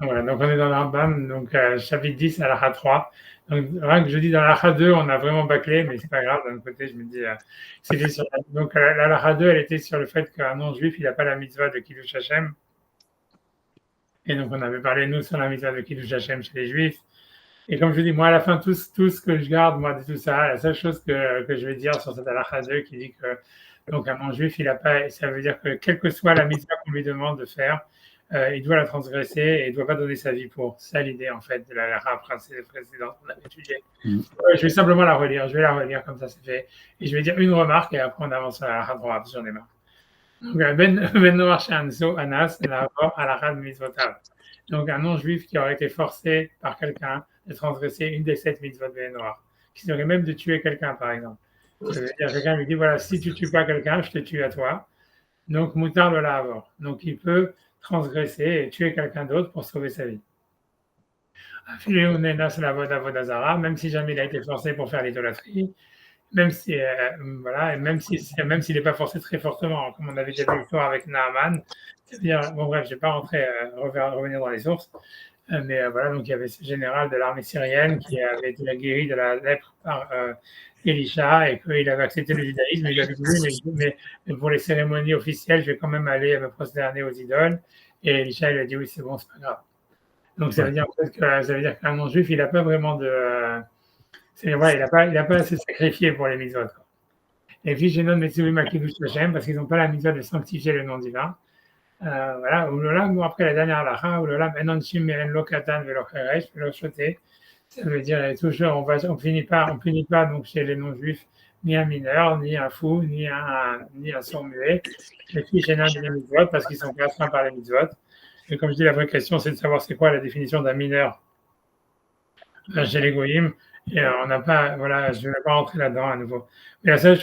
Voilà, donc on est dans l'Arban, donc chapitre 10 à l'Akha 3. Donc rien que je dis dans l'Akha 2, on a vraiment bâclé, mais c'est pas grave, d'un côté, je me dis, c'était sur donc l'Akha 2, elle était sur le fait qu'un non-juif, il n'a pas la mitzvah de Kiddush Hashem. Et donc on avait parlé, nous, sur la mitzvah de Kiddush Hashem chez les juifs. Et comme je dis, moi, à la fin, tout ce que je garde, moi, de tout ça, la seule chose que je vais dire sur cette halakha 2 qui dit que, donc, un non-juif, il a pas, ça veut dire que quelle que soit la mitzvah qu'on lui demande de faire, il doit la transgresser et il ne doit pas donner sa vie pour. C'est ça l'idée, en fait, de la halakha précédente qu'on avait étudiée. Mm. Je vais simplement la relire, je vais la relire comme ça, c'est fait. Et je vais dire une remarque et après, on avance à la halakha 3, parce que j'en ai marre. Donc, Ben Noach Shanso Anas, la halakha de mitzvotav. Donc, un non-juif qui aurait été forcé par quelqu'un de transgresser une des 7 mitzvot de Noir, qui serait même de tuer quelqu'un, par exemple. Ça veut dire quelqu'un lui dit voilà, si tu tues pas quelqu'un, je te tue à toi. Donc, moutar le la'avor. Donc, il peut transgresser et tuer quelqu'un d'autre pour sauver sa vie. Même si jamais il a été forcé pour faire l'idolâtrie, même si, voilà, et même s'il n'est pas forcé très fortement, comme on avait déjà vu l'histoire avec Naaman. C'est-à-dire, bon, bref, je ne vais pas revenir dans les sources, mais voilà, donc il y avait ce général de l'armée syrienne qui avait été guéri de la lèpre par Elisha et qu'il avait accepté le judaïsme. Il avait dit mais pour les cérémonies officielles, je vais quand même aller me prosterner aux idoles. Et Elisha, il a dit oui, c'est bon, c'est pas grave. Donc ça veut Ouais. dire en fait que ça veut dire qu'un non-juif, il n'a pas vraiment de. Voilà, il a pas assez sacrifié pour les mitzvot. Et puis, j'ai nommé Metsui Makidush Hashem parce qu'ils n'ont pas la mitzvah de sanctifier le nom divin. Voilà, ou après la dernière halakha, ou enonchim meren lo katan velo cheresh velo shoté. Ça veut dire toujours, on punit pas donc chez les non-juifs ni un mineur, ni un fou, ni un sourd muet. Les filles gênantes des mitzvot parce qu'ils sont pas astreints par les mitzvot. Et comme je dis, la vraie question, c'est de savoir c'est quoi la définition d'un mineur chez les goyim. Et on n'a pas, voilà, je ne vais pas rentrer là-dedans à nouveau. Mais la seule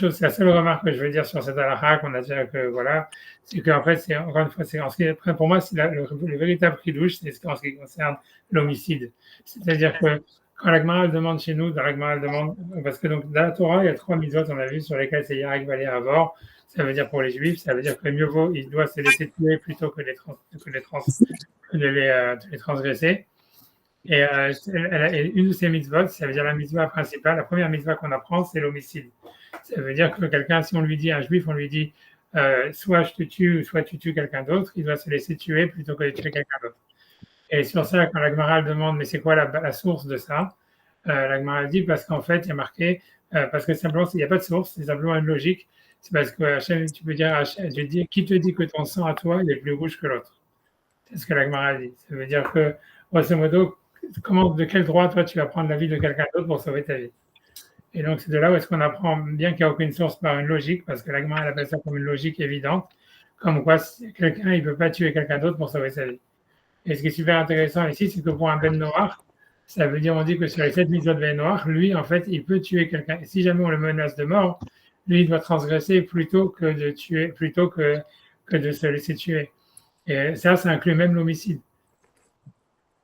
remarque que je veux dire sur cette halakha qu'on a dit que voilà, c'est qu'en fait, c'est encore une fois, pour moi, c'est le véritable chidouche, c'est en ce qui concerne l'homicide. C'est-à-dire que quand la Gemara demande chez nous, dans la Gemara demande, parce que donc dans la Torah, il y a 3 mitzvot, on a vu, sur lesquels c'est Yarek Valé Avor. Ça veut dire pour les Juifs, ça veut dire que mieux vaut, il doit se laisser tuer plutôt que de les transgresser. Et une de ces mitzvot, ça veut dire la mitzvah principale, la première mitzvah qu'on apprend, c'est l'homicide. Ça veut dire que quelqu'un, si on lui dit, un juif, on lui dit, soit je te tue, soit tu tues quelqu'un d'autre, il doit se laisser tuer plutôt que de tuer quelqu'un d'autre. Et sur ça, quand la Gemara demande, mais c'est quoi la source de ça, la Gemara dit, parce qu'en fait, il y a marqué, parce que simplement, il n'y a pas de source, c'est simplement une logique. C'est parce que Hachem, tu peux dire, qui te dit que ton sang à toi, il est plus rouge que l'autre? C'est ce que la Gemara dit. Ça veut dire que, grosso modo, de quel droit, toi, tu vas prendre la vie de quelqu'un d'autre pour sauver ta vie? Et donc, c'est de là où est-ce qu'on apprend, bien qu'il n'y a aucune source, par une logique, parce que la Gemara appelle ça comme une logique évidente, comme quoi quelqu'un, il ne peut pas tuer quelqu'un d'autre pour sauver sa vie. Et ce qui est super intéressant ici, c'est que pour un Ben Noir, ça veut dire, on dit que sur les 7 mitzvot de Ben Noir, lui, en fait, il peut tuer quelqu'un. Et si jamais on le menace de mort, lui, il doit transgresser plutôt que de tuer, plutôt que de se laisser tuer. Et ça inclut même l'homicide.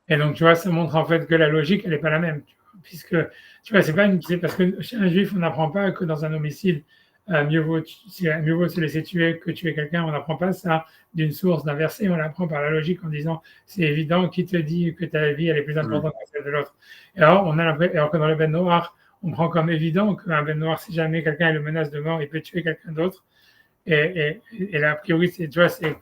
Et donc, tu vois, ça montre en fait que la logique, elle n'est pas la même. Puisque, tu vois, c'est parce que chez un juif, on n'apprend pas que dans un homicide, mieux vaut se laisser tuer que tuer quelqu'un. On n'apprend pas ça d'une source, d'un verset. On l'apprend par la logique en disant, c'est évident, qui te dit que ta vie, elle est plus Mm. importante que celle de l'autre. Et alors que dans le Ben Noir, on prend comme évident qu'un Ben Noir, si jamais quelqu'un le menace de mort, il peut tuer quelqu'un d'autre. Et là, a priori, tu vois, c'est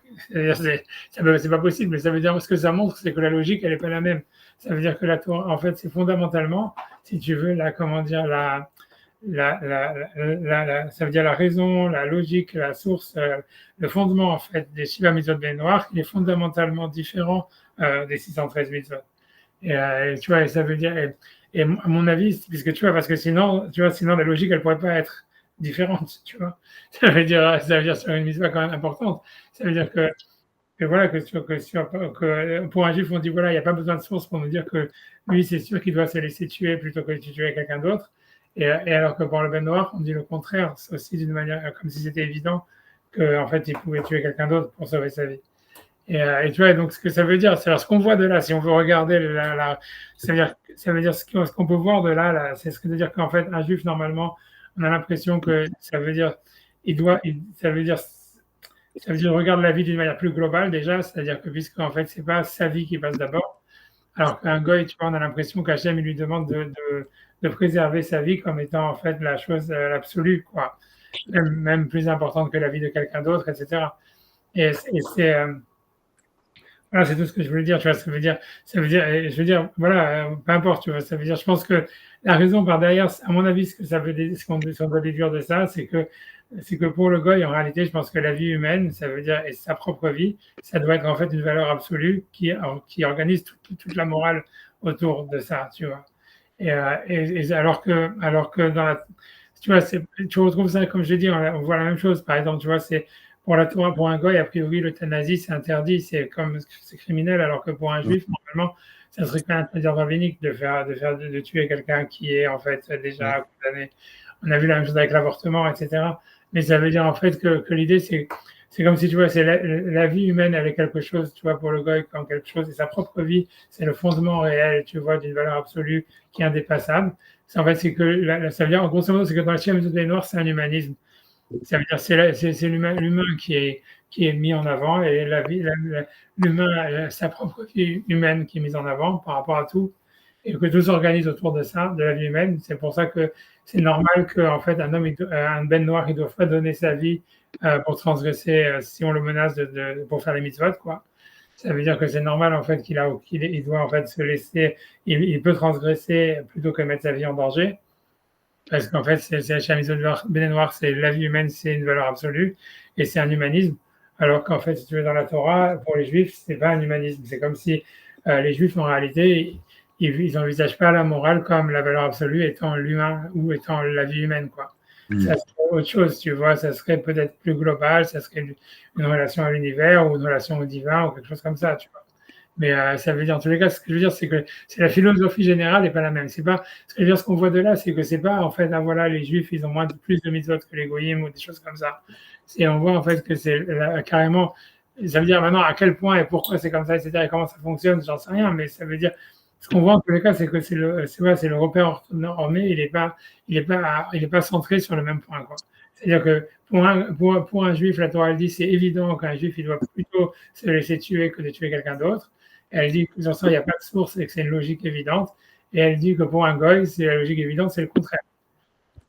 pas possible, mais ça veut dire, ce que ça montre, c'est que la logique, elle n'est pas la même. Ça veut dire que la Torah, en fait, c'est fondamentalement, si tu veux, comment dire, ça veut dire la raison, la logique, la source, le fondement, en fait, des Shiva Mitzvot Ben Noir, qui est fondamentalement différent des 613 Mitzvot. Et tu vois, et ça veut dire, et à mon avis, puisque tu vois, parce que sinon, tu vois, sinon la logique, elle pourrait pas être différente, tu vois. Ça veut dire sur une mitzvah quand même importante. Ça veut dire que voilà, que pour un juif, on dit voilà, il n'y a pas besoin de source pour nous dire que lui, c'est sûr qu'il doit se laisser tuer plutôt que de tuer quelqu'un d'autre. Et alors que pour le Ben Noir, on dit le contraire, c'est aussi d'une manière, comme si c'était évident qu'en fait, il pouvait tuer quelqu'un d'autre pour sauver sa vie. Et tu vois, donc ce que ça veut dire, c'est ce qu'on voit de là, si on veut regarder ça veut dire ce qu'on peut voir de là, c'est ce que veut dire qu'en fait, un juif, normalement, on a l'impression que ça veut dire, ça veut dire, regarde la vie d'une manière plus globale déjà, c'est-à-dire que puisque en fait, c'est pas sa vie qui passe d'abord, Alors qu'un goy, tu vois, on a l'impression qu'Hachem, il lui demande de préserver sa vie comme étant en fait la chose l'absolue, quoi. Même plus importante que la vie de quelqu'un d'autre, etc. Et c'est voilà, c'est tout ce que je voulais dire, tu vois. Je veux dire, voilà, peu importe, tu vois. Ça veut dire, je pense que la raison par derrière, à mon avis, ce que ça veut, ce qu'on doit déduire de ça, c'est que pour le goy, en réalité, je pense que la vie humaine, ça veut dire, et sa propre vie, ça doit être en fait une valeur absolue qui organise toute la morale autour de ça, tu vois. Et alors que dans la, tu vois, tu retrouves ça, comme je dis, on voit la même chose. Par exemple, tu vois, c'est pour la Torah, pour un goy, a priori, l'euthanasie, c'est interdit, c'est criminel, alors que pour un juif, normalement, ça serait quand même interdit rabbinique de tuer quelqu'un qui est en fait Mm. déjà condamné. On a vu la même chose avec l'avortement, etc. Mais ça veut dire en fait que l'idée, c'est comme si tu vois, c'est la vie humaine, elle est quelque chose, tu vois, pour le goy, comme quelque chose, et sa propre vie, c'est le fondement réel, tu vois, d'une valeur absolue qui est indépassable. En fait, c'est que, ça veut dire, en grosso modo, c'est que dans la chaîne des Noirs, c'est un humanisme. Ça veut dire c'est l'humain qui est mis en avant et l'humain a sa propre vie humaine qui est mise en avant par rapport à tout et que tout s'organise autour de ça, de la vie humaine. C'est pour ça que c'est normal qu'en fait un homme, un ben noir, il ne doit pas donner sa vie pour transgresser si on le menace pour faire les mitzvot, quoi. Ça veut dire que c'est normal en fait il doit en fait se laisser, il peut transgresser plutôt que mettre sa vie en danger. Parce qu'en fait, c'est la chemise noire, c'est la vie humaine, c'est une valeur absolue et c'est un humanisme. Alors qu'en fait, si tu veux, dans la Torah, pour les Juifs, c'est pas un humanisme. C'est comme si les Juifs, en réalité, ils n'envisagent pas la morale comme la valeur absolue étant l'humain ou étant la vie humaine, quoi. Ça Mm. serait autre chose, tu vois. Ça serait peut-être plus global, ça serait une relation à l'univers ou une relation au divin ou quelque chose comme ça, tu vois. Mais ça veut dire, en tous les cas, ce que je veux dire, c'est que c'est la philosophie générale n'est pas la même. C'est pas, ce que je veux dire, ce qu'on voit de là, c'est que c'est pas, en fait, ah, voilà, les juifs, ils ont plus de mitzvot que les goyim ou des choses comme ça. On voit, en fait, que c'est carrément, ça veut dire maintenant à quel point et pourquoi c'est comme ça, etc., et comment ça fonctionne, j'en sais rien, mais ça veut dire, ce qu'on voit en tous les cas, c'est que c'est le repère normé, il est pas centré sur le même point, quoi. C'est-à-dire que pour un juif, la Torah elle dit c'est évident qu'un juif il doit plutôt se laisser tuer que de tuer quelqu'un d'autre. Elle dit que dans ça, il n'y a pas de source et que c'est une logique évidente. Et elle dit que pour un goy, c'est la logique évidente, c'est le contraire.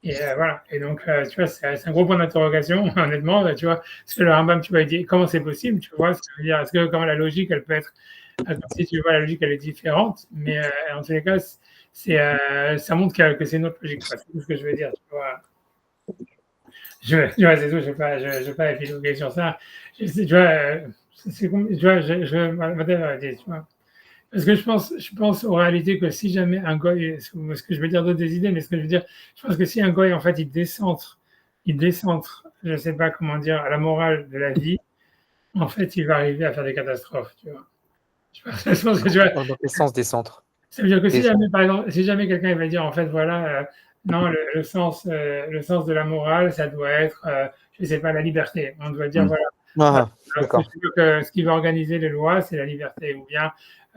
Et voilà. Et donc, tu vois, c'est un gros point d'interrogation, honnêtement. Tu vois, parce que le Rambam, tu vois, il dit comment c'est possible, tu vois, c'est-à-dire, est-ce que comment la logique, elle peut être, comme si tu vois, la logique, elle est différente, mais en tous les cas, ça montre que c'est une autre logique. C'est tout ce que je veux dire. Tu vois, tu vois c'est tout. Je vais pas épiloguer sur ça. Tu vois, tu vois, tu vois. Parce que je pense en réalité que si jamais un goy, ce que je veux dire d'autres des idées, mais ce que je veux dire, je pense que si un goy, en fait, il décentre, je ne sais pas comment dire, à la morale de la vie, en fait, il va arriver à faire des catastrophes, tu vois. Je pense que tu vois, Dans quel sens descendre? ça veut dire que si Descendre. jamais, par exemple, si jamais quelqu'un il va dire, en fait, voilà, non, le sens de la morale, ça doit être, je ne sais pas, la liberté. On doit dire, Mm. voilà, Ah, d'accord. ce qui va organiser les lois, c'est la liberté, ou bien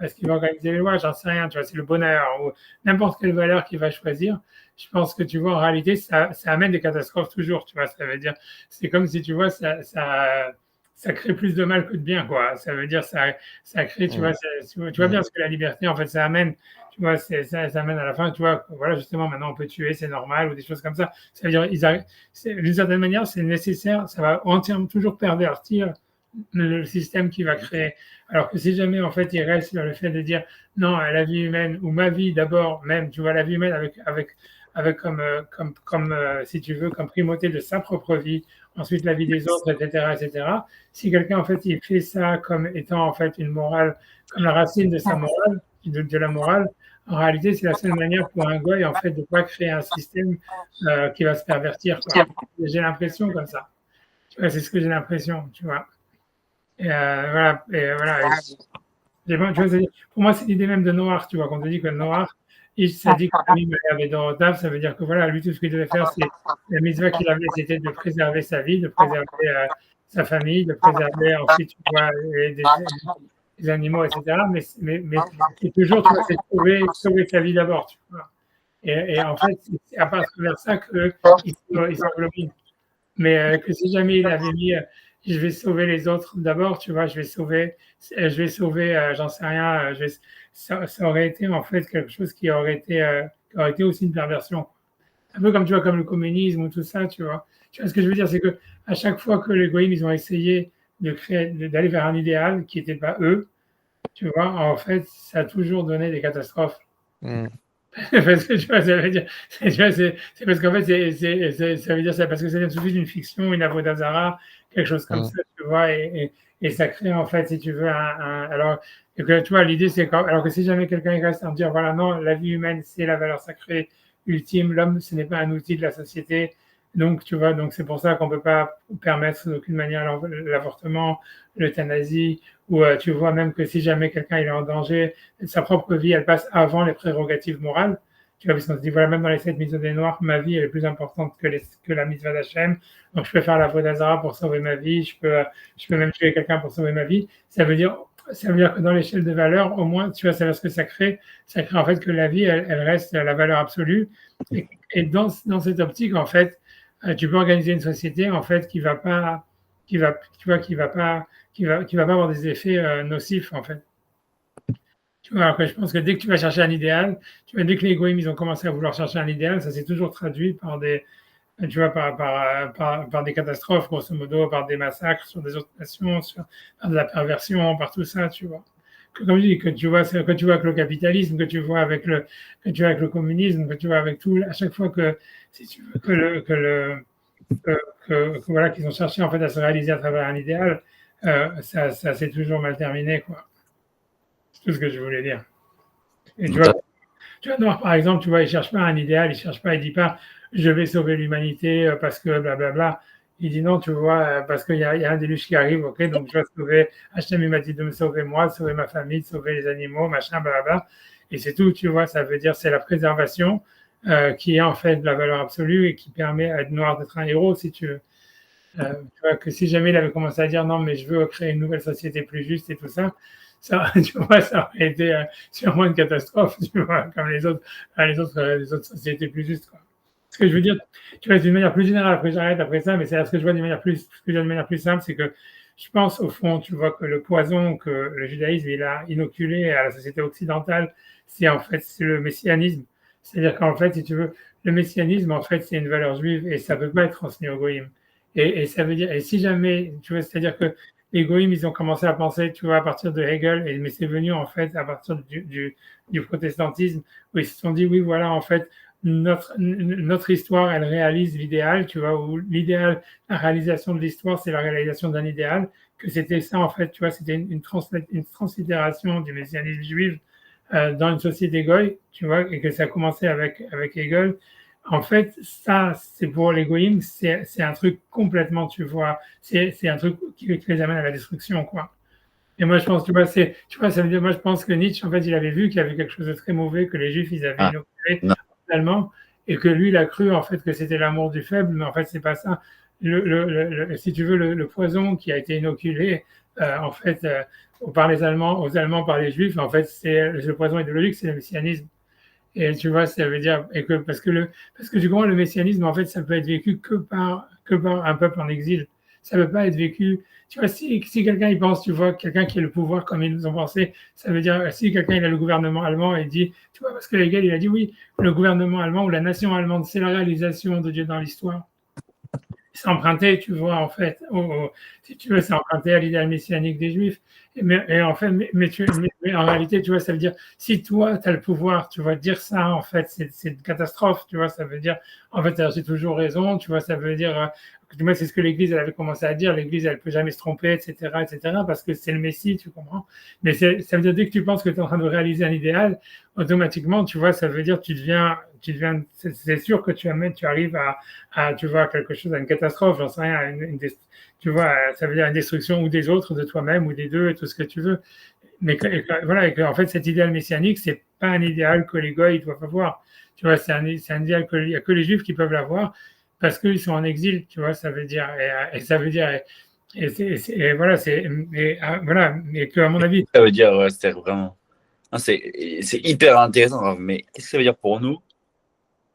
ce qui va organiser les lois, j'en sais rien, tu vois, c'est le bonheur, ou n'importe quelle valeur qu'il va choisir. Je pense que tu vois, en réalité, ça amène des catastrophes toujours, tu vois. Ça veut dire, c'est comme si tu vois, ça crée plus de mal que de bien, quoi. Ça veut dire, ça crée, tu vois, Mm. tu vois Mm. bien ce que la liberté, en fait, ça amène, tu vois, ça amène à la fin, tu vois, voilà, justement, maintenant on peut tuer, c'est normal, ou des choses comme ça. Ça veut dire, d'une certaine manière, c'est nécessaire, ça va entièrement toujours pervertir le système qui va créer. Alors que si jamais, en fait, il reste sur le fait de dire non, la vie humaine, ou ma vie d'abord, même, tu vois, la vie humaine avec comme si tu veux, comme primauté de sa propre vie, ensuite la vie des autres, etc., etc. Si quelqu'un, en fait, il fait ça comme étant, en fait, une morale, comme la racine de sa morale, de la morale, en réalité, c'est la seule manière pour un goy, en fait, de ne pas créer un système qui va se pervertir, quoi. J'ai l'impression comme ça. Tu vois, c'est ce que j'ai l'impression, tu vois. Voilà. Et voilà. Tu vois, pour moi, c'est l'idée même de Noir, tu vois. Quand on dit que Noir, ça dit que lui avait dans Dave, ça veut dire que voilà, lui, tout ce qu'il devait faire, c'est la mitzvah qu'il avait, c'était de préserver sa vie, de préserver sa famille, de préserver ensuite, tu vois, les animaux, etc. Mais c'est toujours, tu vois, c'est sauver sa vie d'abord, tu vois. Et en fait, c'est à partir de ça qu'il sauve le monde. Mais que si jamais il avait mis, je vais sauver les autres d'abord, tu vois, je vais sauver, j'en sais rien, ça aurait été en fait quelque chose qui aurait été aussi une perversion. Un peu comme tu vois, comme le communisme ou tout ça, tu vois. Tu vois ce que je veux dire, c'est que à chaque fois que les goïms, ils ont essayé d'aller vers un idéal qui n'était pas eux, tu vois, en fait, ça a toujours donné des catastrophes. Mm. Parce que tu vois, ça veut dire, tu vois, c'est parce qu'en fait, ça veut dire ça, parce que ça vient tout de suite d'une fiction, une avodazara, quelque chose comme Mm. ça, tu vois, et ça crée, en fait, si tu veux, alors, et que, tu vois, l'idée, c'est quand, alors que si jamais quelqu'un reste à dire, voilà, non, la vie humaine, c'est la valeur sacrée ultime, l'homme, ce n'est pas un outil de la société, donc, tu vois, donc c'est pour ça qu'on ne peut pas permettre d'aucune manière l'avortement, l'euthanasie, ou tu vois même que si jamais quelqu'un il est en danger, sa propre vie, elle passe avant les prérogatives morales. Tu vois, parce qu'on se dit, voilà, même dans les 7 mitzvot des Noirs, ma vie elle est plus importante que la mitzvah d'Hachem. Donc, je peux faire la Vodazara pour sauver ma vie, je peux même tuer quelqu'un pour sauver ma vie. Ça veut dire que dans l'échelle de valeur, au moins, tu vois, ça veut dire ce que ça crée en fait que la vie, elle reste la valeur absolue. Et dans cette optique, en fait, tu peux organiser une société, en fait, qui va pas, tu vois, qui va pas avoir des effets nocifs, en fait. Tu vois, alors que je pense que dès que tu vas chercher un idéal, tu vois, dès que les égoïmes, ils ont commencé à vouloir chercher un idéal, ça s'est toujours traduit par tu vois, par des catastrophes, grosso modo, par des massacres sur des autres nations, par de la perversion, par tout ça, tu vois. Comme je dis, que tu vois avec le capitalisme, que tu vois avec le communisme, que tu vois avec tout, à chaque fois que, si tu veux, voilà, qu'ils ont cherché en fait à se réaliser à travers un idéal, ça s'est toujours mal terminé, quoi. C'est tout ce que je voulais dire. Et tu vois, Noir, par exemple, tu vois, il cherche pas un idéal, il cherche pas, il dit pas, je vais sauver l'humanité parce que blablabla. Il dit non, tu vois, parce qu'il y a un déluge qui arrive, ok, donc je vais sauver. Hachem, il m'a dit de me sauver moi, de sauver ma famille, de sauver les animaux, machin, blablabla. Et c'est tout, tu vois, ça veut dire c'est la préservation qui est en fait de la valeur absolue et qui permet à être noir d'être un héros, si tu veux. Tu vois, que si jamais il avait commencé à dire non, mais je veux créer une nouvelle société plus juste et tout ça, ça, tu vois, ça aurait été sûrement une catastrophe, tu vois, comme les autres sociétés plus justes, quoi. Ce que je veux dire, tu vois, d'une manière plus générale, après j'arrête après ça, mais c'est ce que je vois d'une manière plus simple, c'est que je pense au fond, tu vois, que le poison que le judaïsme il a inoculé à la société occidentale, c'est le messianisme. C'est-à-dire qu'en fait, si tu veux, le messianisme, en fait, c'est une valeur juive et ça ne peut pas être transmis au goïm. Et ça veut dire, et si jamais, tu vois, c'est-à-dire que les goïms, ils ont commencé à penser, tu vois, à partir de Hegel, mais c'est venu en fait à partir du protestantisme, où ils se sont dit, oui, voilà, en fait, notre histoire, elle réalise l'idéal, tu vois, où l'idéal, la réalisation de l'histoire, c'est la réalisation d'un idéal, que c'était ça, en fait, tu vois, c'était une translittération du messianisme juif dans une société goy, tu vois, et que ça a commencé avec Hegel. En fait, ça, c'est pour les goïms, c'est un truc complètement, tu vois, c'est un truc qui les amène à la destruction, quoi. Et moi, je pense, tu vois, ça veut dire, moi, je pense que Nietzsche, en fait, il avait vu qu'il y avait quelque chose de très mauvais que les Juifs, ils avaient Ah, inoculé non. finalement, et que lui, il a cru, en fait, que c'était l'amour du faible, mais en fait, c'est pas ça. Si tu veux, le poison qui a été inoculé, en fait, par les Allemands, aux Allemands, par les Juifs, en fait, c'est le poison idéologique, c'est le messianisme. Et tu vois, ça veut dire, et que, parce que du coup, le messianisme, en fait, ça peut être vécu que par un peuple en exil. Ça ne peut pas être vécu, tu vois, si quelqu'un il pense, tu vois, quelqu'un qui a le pouvoir comme ils nous ont pensé, ça veut dire, si quelqu'un il a le gouvernement allemand et dit, tu vois, parce que Hegel, il a dit, oui, le gouvernement allemand ou la nation allemande, c'est la réalisation de Dieu dans l'histoire. C'est emprunté, tu vois, en fait, si tu veux, c'est emprunté à l'idéal messianique des Juifs. Et en fait, mais en réalité, tu vois, ça veut dire, si toi, tu as le pouvoir, tu vas dire ça, en fait, c'est une catastrophe, tu vois, ça veut dire, en fait, j'ai toujours raison, tu vois, ça veut dire, du moins, c'est ce que l'Église, elle avait commencé à dire, l'Église, elle peut jamais se tromper, etc., parce que c'est le Messie, tu comprends. Mais ça veut dire, dès que tu penses que tu es en train de réaliser un idéal, automatiquement, tu vois, ça veut dire, c'est sûr que tu arrives tu vois, quelque chose, à une catastrophe, j'en sais rien, tu vois, ça veut dire une destruction ou des autres, de toi-même ou des deux, et tout ce que tu veux. Mais voilà, et que, en fait, cet idéal messianique, c'est pas un idéal que les goïs doivent avoir. Tu vois, c'est un idéal qu'il n'y a que les juifs qui peuvent l'avoir parce qu'ils sont en exil, tu vois, ça veut dire, et ça veut dire, et voilà, voilà, et que, à mon avis, Ça veut dire, c'est vraiment. Ah, c'est hyper intéressant, hein, mais qu'est-ce que ça veut dire pour nous?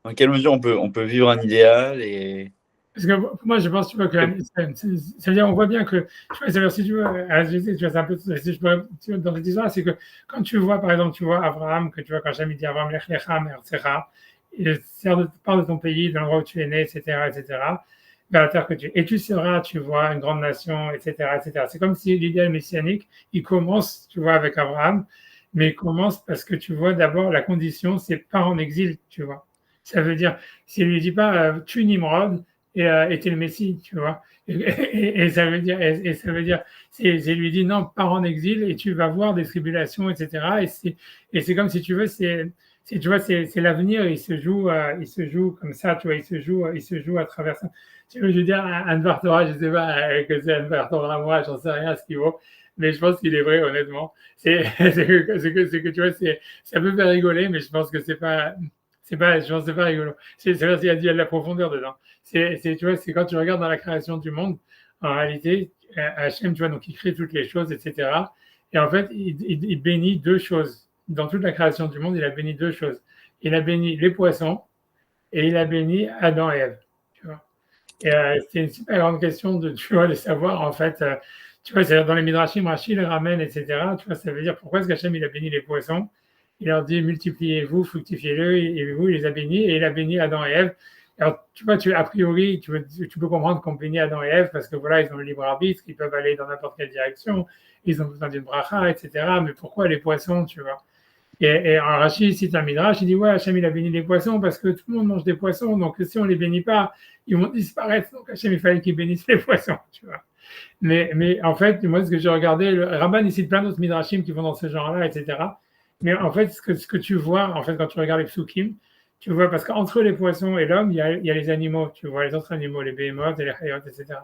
Dans quelle mesure on peut vivre un idéal et Parce que pour moi, je pense, tu vois, que ça veut dire, on voit bien que, tu vois, c'est-à-dire, si tu veux, à la société, tu vois, c'est un peu, si je pourrais, tu vois, dans cette histoire, c'est que quand tu vois, par exemple, tu vois Abraham, que tu vois, quand Hachem dit Abraham, Lech Lecha, Me'artzecha, il part de ton pays, de l'endroit où tu es né, etc., vers la terre que tu es. Et tu seras, tu vois, une grande nation, etc. C'est comme si l'idéal messianique, il commence, tu vois, avec Abraham, mais il commence parce que tu vois, d'abord, la condition, c'est pas en exil, tu vois. Ça veut dire, s'il lui dit pas, tue Nimrod, et t'es le Messie, tu vois. Et ça veut dire, ça veut dire, c'est lui dit non, pars en exil et tu vas voir des tribulations, etc. Et c'est comme si tu veux, tu vois, c'est l'avenir. Il se joue comme ça, tu vois. Il se joue à travers ça. Tu veux, je veux dire, Anne Bartora, je sais pas que c'est Anne Bartora, moi, j'en sais rien ce qu'il vaut. Mais je pense qu'il est vrai, honnêtement. C'est que tu vois, ça peut faire rigoler, mais je pense que je pense que c'est pas rigolo. C'est parce qu'il y a de la profondeur dedans. Tu vois, c'est quand tu regardes dans la création du monde, en réalité, Hachem, tu vois, donc il crée toutes les choses, etc. Et en fait, il bénit deux choses. Dans toute la création du monde, il a béni deux choses. Il a béni les poissons et il a béni Adam et Ève. Tu vois. Et c'est une super grande question tu vois, de savoir, en fait, tu vois, c'est dans les Midrashim, Rashi le ramène, etc. Tu vois, ça veut dire pourquoi est-ce qu'Hachem, il a béni les poissons? Il leur dit multipliez-vous, fructifiez-le, et vous, il les a bénis, et il a béni Adam et Ève. Alors, tu vois, a priori, tu peux comprendre qu'on bénit Adam et Ève parce que voilà, ils ont le libre arbitre, ils peuvent aller dans n'importe quelle direction, ils ont besoin d'une bracha, etc. Mais pourquoi les poissons, tu vois? Et en Rachid cite un Midrash, il dit ouais, Hachem il a béni les poissons parce que tout le monde mange des poissons, donc si on les bénit pas, ils vont disparaître. Donc Hachem il fallait qu'il bénisse les poissons, tu vois. Mais en fait, moi ce que j'ai regardé, le Ramban il cite plein d'autres Midrashim qui vont dans ce genre-là, etc. Mais en fait, ce que tu vois, en fait, quand tu regardes les psukim, tu vois, parce qu'entre les poissons et l'homme, il y a les animaux, tu vois, les autres animaux, les behemoths et les chayot, etc.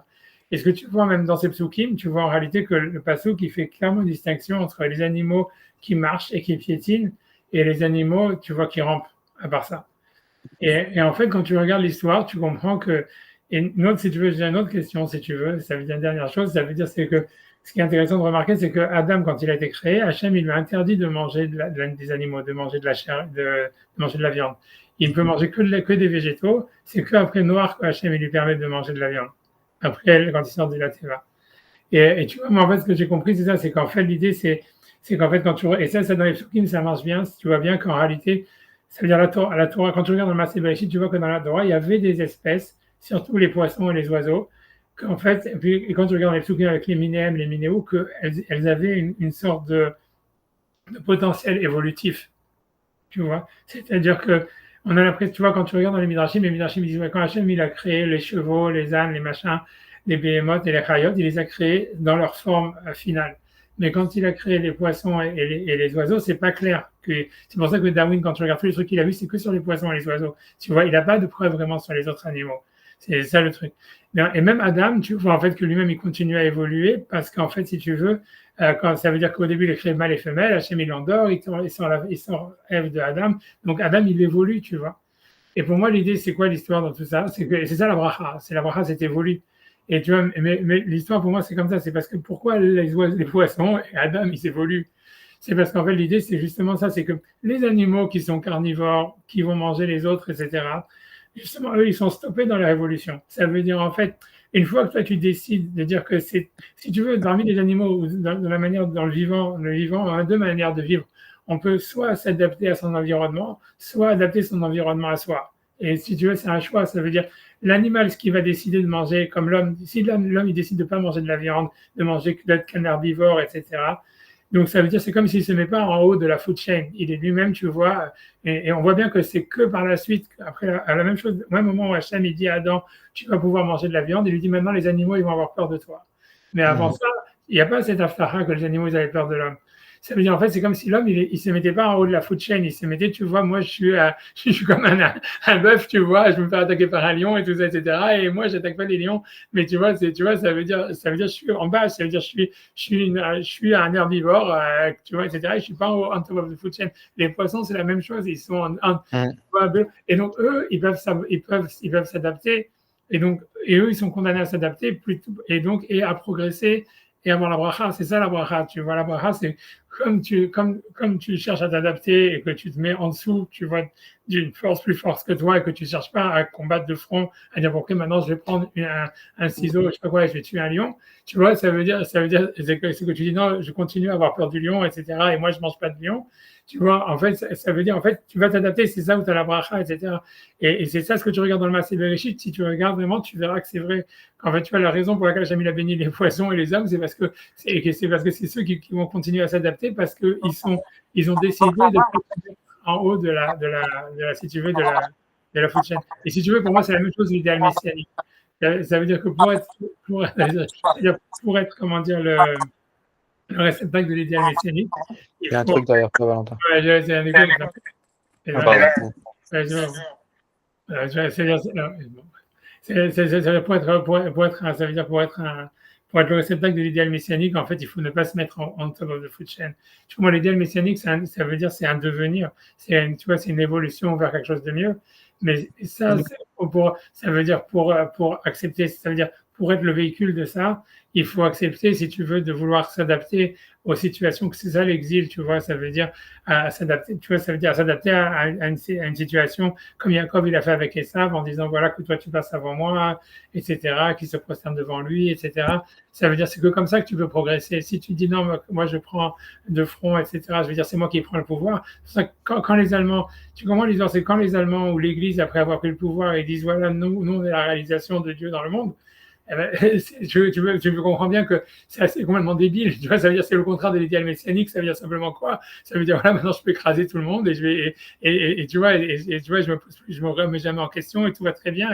Et ce que tu vois même dans ces psukim, tu vois en réalité que le pasuk, il fait clairement une distinction entre les animaux qui marchent et qui piétinent et les animaux, tu vois, qui rampent, à part ça. Et en fait, quand tu regardes l'histoire, tu comprends que, et une autre, si tu veux, j'ai une autre question, si tu veux, ça veut dire une dernière chose, ça veut dire c'est que ce qui est intéressant de remarquer, c'est que Adam, quand il a été créé, Hachem, il lui a interdit de manger des animaux, de manger de la chair, de manger de la viande. Il ne peut manger que des végétaux. C'est qu'après Noir que Hachem il lui permet de manger de la viande. Après, quand il sort de la Teva. Et tu vois, moi, en fait, ce que j'ai compris, c'est ça, c'est qu'en fait, l'idée, c'est qu'en fait, et ça dans les psukim, ça marche bien, tu vois bien qu'en réalité, ça veut dire la Torah, quand tu regardes dans le Massé Bereshit, tu vois que dans la Torah, il y avait des espèces, surtout les poissons et les oiseaux, qu'en fait, et quand tu regardes les psukim avec les minéem, les minéos, qu'elles avaient une sorte de potentiel évolutif, tu vois. C'est-à-dire que, on a l'impression, tu vois, quand tu regardes dans les Midrashim disent, ouais, quand Hachem, il a créé les chevaux, les ânes, les machins, les behemoths et les chayot, il les a créés dans leur forme finale. Mais quand il a créé les poissons et les oiseaux, c'est pas clair. C'est pour ça que Darwin, quand tu regardes tous les trucs qu'il a vus, c'est que sur les poissons et les oiseaux. Tu vois, il n'a pas de preuve vraiment sur les autres animaux. C'est ça le truc. Et même Adam, tu vois en fait que lui-même, il continue à évoluer parce qu'en fait, si tu veux, quand ça veut dire qu'au début, il a créé mâle et femelle, Hachem, il l'endort, il sort Ève de Adam. Donc Adam, il évolue, tu vois. Et pour moi, l'idée, c'est quoi l'histoire dans tout ça? C'est ça la bracha. C'est la bracha, c'est évolue. Et tu vois, mais l'histoire pour moi, c'est comme ça. C'est parce que pourquoi les poissons et Adam, ils évoluent? C'est parce qu'en fait, l'idée, c'est justement ça. C'est que les animaux qui sont carnivores, qui vont manger les autres, etc., justement, eux, ils sont stoppés dans la révolution. Ça veut dire, en fait, une fois que toi, tu décides de dire que c'est, si tu veux, parmi les animaux, dans la manière, dans le vivant a deux manières de vivre. On peut soit s'adapter à son environnement, soit adapter son environnement à soi. Et si tu veux, c'est un choix. Ça veut dire, l'animal, ce qui va décider de manger, comme l'homme, si l'homme, il décide de ne pas manger de la viande, de manger que d'être qu'un herbivore, etc., donc, ça veut dire, c'est comme s'il ne se met pas en haut de la food chain. Il est lui-même, tu vois, et on voit bien que c'est que par la suite, après à la même chose, au même moment où Hachem, il dit à Adam, tu vas pouvoir manger de la viande, il lui dit maintenant, les animaux, ils vont avoir peur de toi. Mais avant ça, il n'y a pas cette aftara que les animaux, ils avaient peur de l'homme. Ça veut dire, en fait, c'est comme si l'homme, il ne se mettait pas en haut de la food chain, il se mettait, tu vois, moi, je suis comme un bœuf, tu vois, je me fais attaquer par un lion et tout ça, etc. Et moi, j'attaque pas les lions, mais tu vois, ça veut dire, je suis en bas, ça veut dire, je suis un herbivore, tu vois, etc. Et je suis pas en top of the food chain. Les poissons, c'est la même chose, ils sont et donc, eux, ils peuvent s'adapter, et eux, ils sont condamnés à s'adapter, et à progresser, et avoir la bracha, c'est ça la bracha, tu vois, la bracha, c'est comme tu cherches à t'adapter et que tu te mets en dessous, tu vois, d'une force plus forte que toi et que tu ne cherches pas à combattre de front, à dire, ok, maintenant je vais prendre un ciseau, je sais pas quoi, et je vais tuer un lion, tu vois, ça veut dire, c'est que tu dis, non, je continue à avoir peur du lion, etc., et moi, je mange pas de lion, tu vois, en fait, ça veut dire, en fait, tu vas t'adapter, c'est ça où tu as la bracha, etc. Et c'est ça ce que tu regardes dans le Maaseh Bereshit, si tu regardes vraiment, tu verras que c'est vrai. En fait, tu vois, la raison pour laquelle Hachem a béni les poissons et les hommes, c'est parce que c'est ceux qui vont continuer à s'adapter parce qu'ils ont décidé de être en haut si tu veux, de la food chain. Et si tu veux, pour moi, c'est la même chose l'idéal messianique. Ça veut dire que pour être comment dire, le réceptacle de l'idéal messianique, Il y a un truc derrière toi, Valentin. ouais, c'est un exemple. Ah, pardon. Ça veut dire pour être le réceptacle de l'idéal messianique, en fait, il faut ne pas se mettre en top of the food chain. Tu vois, moi, l'idéal messianique, ça veut dire c'est un devenir, tu vois, c'est une évolution vers quelque chose de mieux. Mais ça, ça veut dire pour accepter, ça veut dire pour être le véhicule de ça, il faut accepter, si tu veux, de vouloir s'adapter aux situations, que c'est ça l'exil, tu vois, ça veut dire à s'adapter, tu vois, ça veut dire s'adapter à une situation comme Jacob il a fait avec Esav en disant voilà que toi tu passes avant moi, etc., qui se prosterne devant lui, etc. Ça veut dire c'est que comme ça que tu peux progresser. Si tu dis non, moi je prends de front, etc., je veux dire c'est moi qui prends le pouvoir. C'est ça que quand les Allemands, tu comprends l'histoire, c'est quand les Allemands ou l'Église après avoir pris le pouvoir ils disent voilà nous on est la réalisation de Dieu dans le monde. Eh ben, tu comprends bien que c'est complètement débile. Tu vois, ça veut dire c'est le contraire de l'idéal messianique. Ça veut dire simplement quoi? Ça veut dire voilà, maintenant je peux écraser tout le monde et je vais et tu vois je me remets jamais en question et tout va très bien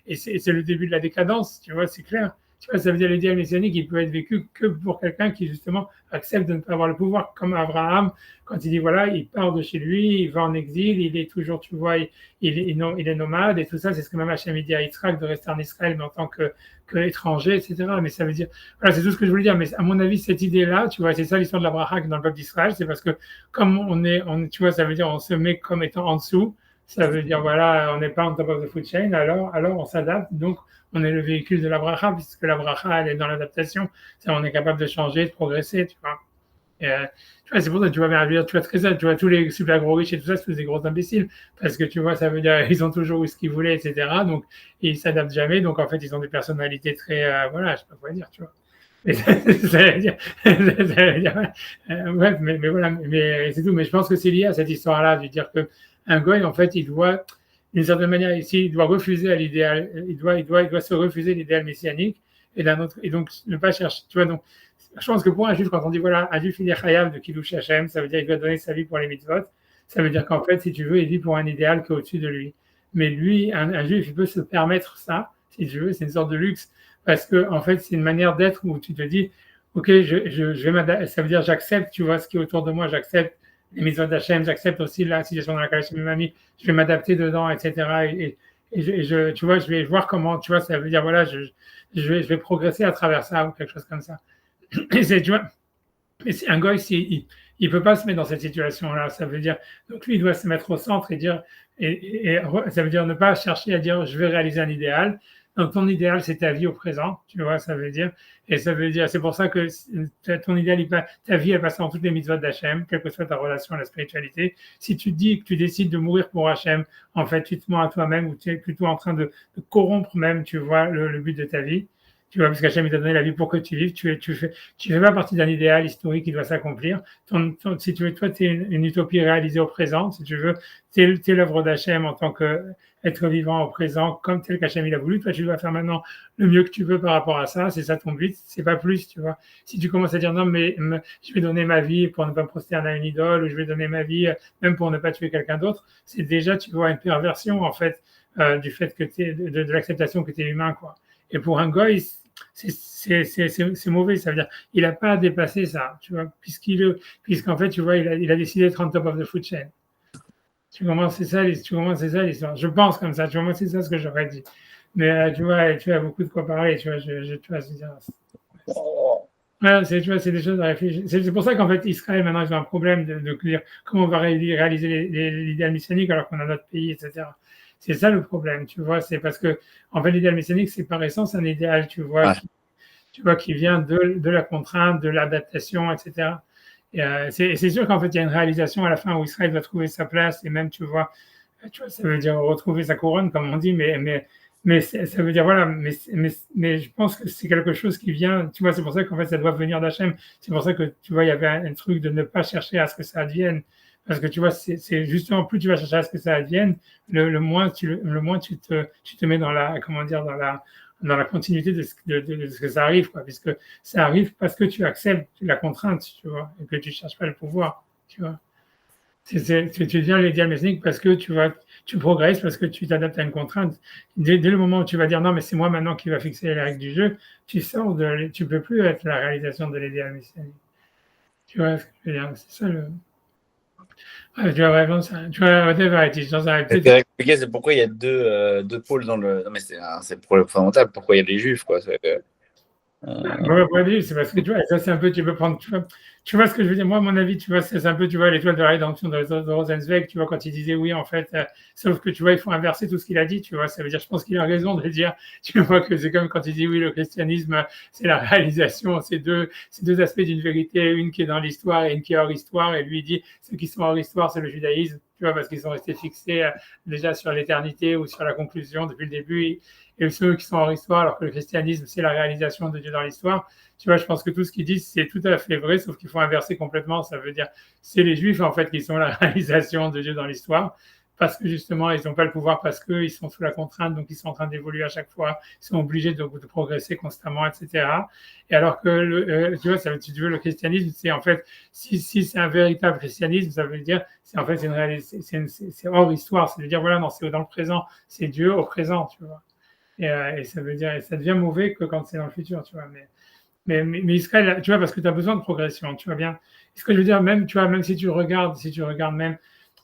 et c'est le début de la décadence. Tu vois, c'est clair. Tu vois, ça veut dire l'idéal messianique, il peut être vécu que pour quelqu'un qui justement accepte de ne pas avoir le pouvoir, comme Abraham quand il dit voilà, il part de chez lui, il va en exil, il est toujours, tu vois, il est nomade et tout ça. C'est ce que même Hachem dit à Yitzhak de rester en Israël, mais en tant que étranger, etc. Mais ça veut dire, voilà, c'est tout ce que je voulais dire. Mais à mon avis, cette idée-là, tu vois, c'est ça l'histoire de la bracha dans le peuple d'Israël, c'est parce que comme tu vois, ça veut dire on se met comme étant en dessous. Ça veut dire voilà, on n'est pas en top of the food chain, alors on s'adapte. Donc on est le véhicule de la bracha, puisque la bracha elle est dans l'adaptation. On est capable de changer, de progresser, tu vois. Et, tu vois, c'est pour ça que tu vois bien, tu vois très ça, tu vois tous les super gros riches et tout ça, c'est tous des gros imbéciles, parce que tu vois, ça veut dire ils ont toujours eu ce qu'ils voulaient, etc. Donc ils s'adaptent jamais, donc en fait ils ont des personnalités très, voilà, je sais pas quoi dire, tu vois. Mais ça veut dire, ouais, mais voilà, mais c'est tout. Mais je pense que c'est lié à cette histoire-là, de dire que un goy, en fait, il doit, d'une certaine manière, ici, il doit refuser à l'idéal, il doit se refuser l'idéal messianique, et donc ne pas chercher, tu vois, donc je pense que pour un juif, quand on dit voilà, un juif il est chayav de Kiddush Hashem, ça veut dire qu'il doit donner sa vie pour les mitzvot. Ça veut dire qu'en fait, si tu veux, il vit pour un idéal qui est au-dessus de lui. Mais lui, un juif, il peut se permettre ça, si tu veux, c'est une sorte de luxe, parce que en fait, c'est une manière d'être où tu te dis, ok, je vais m'adapter, ça veut dire j'accepte, tu vois, ce qui est autour de moi, j'accepte les mitzvot d'Hachem, j'accepte aussi la situation dans laquelle je suis mes amis, je vais m'adapter dedans, etc. Tu vois, je vais voir comment, tu vois, ça veut dire voilà, je vais progresser à travers ça ou quelque chose comme ça. Tu vois, mais c'est un goy, il peut pas se mettre dans cette situation-là. Ça veut dire, donc lui, il doit se mettre au centre et dire, ça veut dire ne pas chercher à dire, je vais réaliser un idéal. Donc ton idéal, c'est ta vie au présent, tu vois, ça veut dire, et ça veut dire, c'est pour ça que ton idéal, ta vie, elle passe dans toutes les mitzvot d'Hachem, quelle que soit ta relation à la spiritualité. Si tu dis que tu décides de mourir pour Hachem, en fait, tu te mens à toi-même ou tu es plutôt en train de corrompre même, tu vois, le but de ta vie. Tu vois, parce qu'Hachem, il t'a donné la vie pour que tu vives. Tu fais pas partie d'un idéal historique qui doit s'accomplir. Si tu veux, toi, tu es une utopie réalisée au présent. Si tu veux, tu es l'œuvre d'Hachem en tant qu'être vivant au présent, comme tel qu'Hachem il a voulu. Toi, tu dois faire maintenant le mieux que tu veux par rapport à ça. C'est ça ton but. C'est pas plus, tu vois. Si tu commences à dire non, mais je vais donner ma vie pour ne pas me prosterner à une idole, ou je vais donner ma vie même pour ne pas tuer quelqu'un d'autre, c'est déjà, tu vois, une perversion, en fait, du fait que de l'acceptation que tu es humain, quoi. Et pour un goy, c'est mauvais, ça veut dire il n'a pas dépassé ça, tu vois, puisqu'en fait, tu vois, il a décidé d'être on top of the food chain. Tu commences, c'est ça l'histoire. Je pense comme ça, tu vois, moi, c'est ça ce que j'aurais dit. Mais tu vois, tu as beaucoup de quoi parler, tu vois, tu vois, ouais, tu vois, c'est des choses à réfléchir. C'est pour ça qu'en fait, Israël, maintenant, ils ont un problème de dire comment on va réaliser l'idéal messianique alors qu'on a notre pays, etc. C'est ça le problème, tu vois, c'est parce que, en fait, l'idéal messianique, c'est par essence un idéal, tu vois, qui vient de la contrainte, de l'adaptation, etc. C'est sûr qu'en fait, il y a une réalisation à la fin où Israël va trouver sa place et même, tu vois, ça veut dire retrouver sa couronne, comme on dit, mais ça veut dire, voilà, mais je pense que c'est quelque chose qui vient, tu vois, c'est pour ça qu'en fait, ça doit venir d'Hachem. C'est pour ça que, tu vois, il y avait un truc de ne pas chercher à ce que ça advienne. Parce que, tu vois, c'est justement, plus tu vas chercher à ce que ça advienne, le moins tu te mets dans la, comment dire, dans la continuité de ce que ça arrive, quoi, puisque ça arrive parce que tu acceptes la contrainte, tu vois, et que tu cherches pas le pouvoir, tu vois. Tu deviens l'idéal messianique parce que tu progresses, parce que tu t'adaptes à une contrainte. Dès le moment où tu vas dire non, mais c'est moi maintenant qui va fixer les règles du jeu, tu peux plus être la réalisation de l'idéal messianique. Tu vois ce que je veux dire? C'est ça le. Ouais, tu vois vraiment ça. Tu vois, whatever it is, ça va Ce peut-être. qui est expliqué, c'est pourquoi il y a deux pôles dans le. Non, mais c'est le problème fondamental. Pourquoi il y a les juifs, quoi. Ouais, c'est parce que tu vois, ça c'est un peu, tu peux prendre, tu vois ce que je veux dire. Moi, à mon avis, tu vois, c'est un peu, tu vois, l'étoile de la rédemption de Rosenzweig, tu vois, quand il disait oui, en fait, sauf que tu vois, il faut inverser tout ce qu'il a dit, tu vois. Ça veut dire, je pense qu'il a raison de dire, tu vois, que c'est comme quand il dit oui, le christianisme, c'est la réalisation, c'est deux aspects d'une vérité, une qui est dans l'histoire et une qui est hors histoire. Et lui, il dit, ceux qui sont hors histoire, c'est le judaïsme, tu vois, parce qu'ils sont restés fixés déjà sur l'éternité ou sur la conclusion depuis le début. Et ceux qui sont hors histoire, alors que le christianisme, c'est la réalisation de Dieu dans l'histoire. Tu vois, je pense que tout ce qu'ils disent, c'est tout à fait vrai, sauf qu'il faut inverser complètement. Ça veut dire, c'est les Juifs, en fait, qui sont la réalisation de Dieu dans l'histoire, parce que justement, ils n'ont pas le pouvoir, parce qu'ils sont sous la contrainte, donc ils sont en train d'évoluer à chaque fois, ils sont obligés de progresser constamment, etc. Et alors que, tu vois, si tu veux, le christianisme, c'est en fait, si c'est un véritable christianisme, ça veut dire, c'est en fait, c'est hors histoire, c'est de dire, voilà, non, c'est dans le présent, c'est Dieu au présent, tu vois. Et ça veut dire, et ça devient mauvais que quand c'est dans le futur, tu vois. Mais Israël, tu vois, parce que tu as besoin de progression, tu vois bien. Ce que je veux dire, même, tu vois, même si tu regardes même,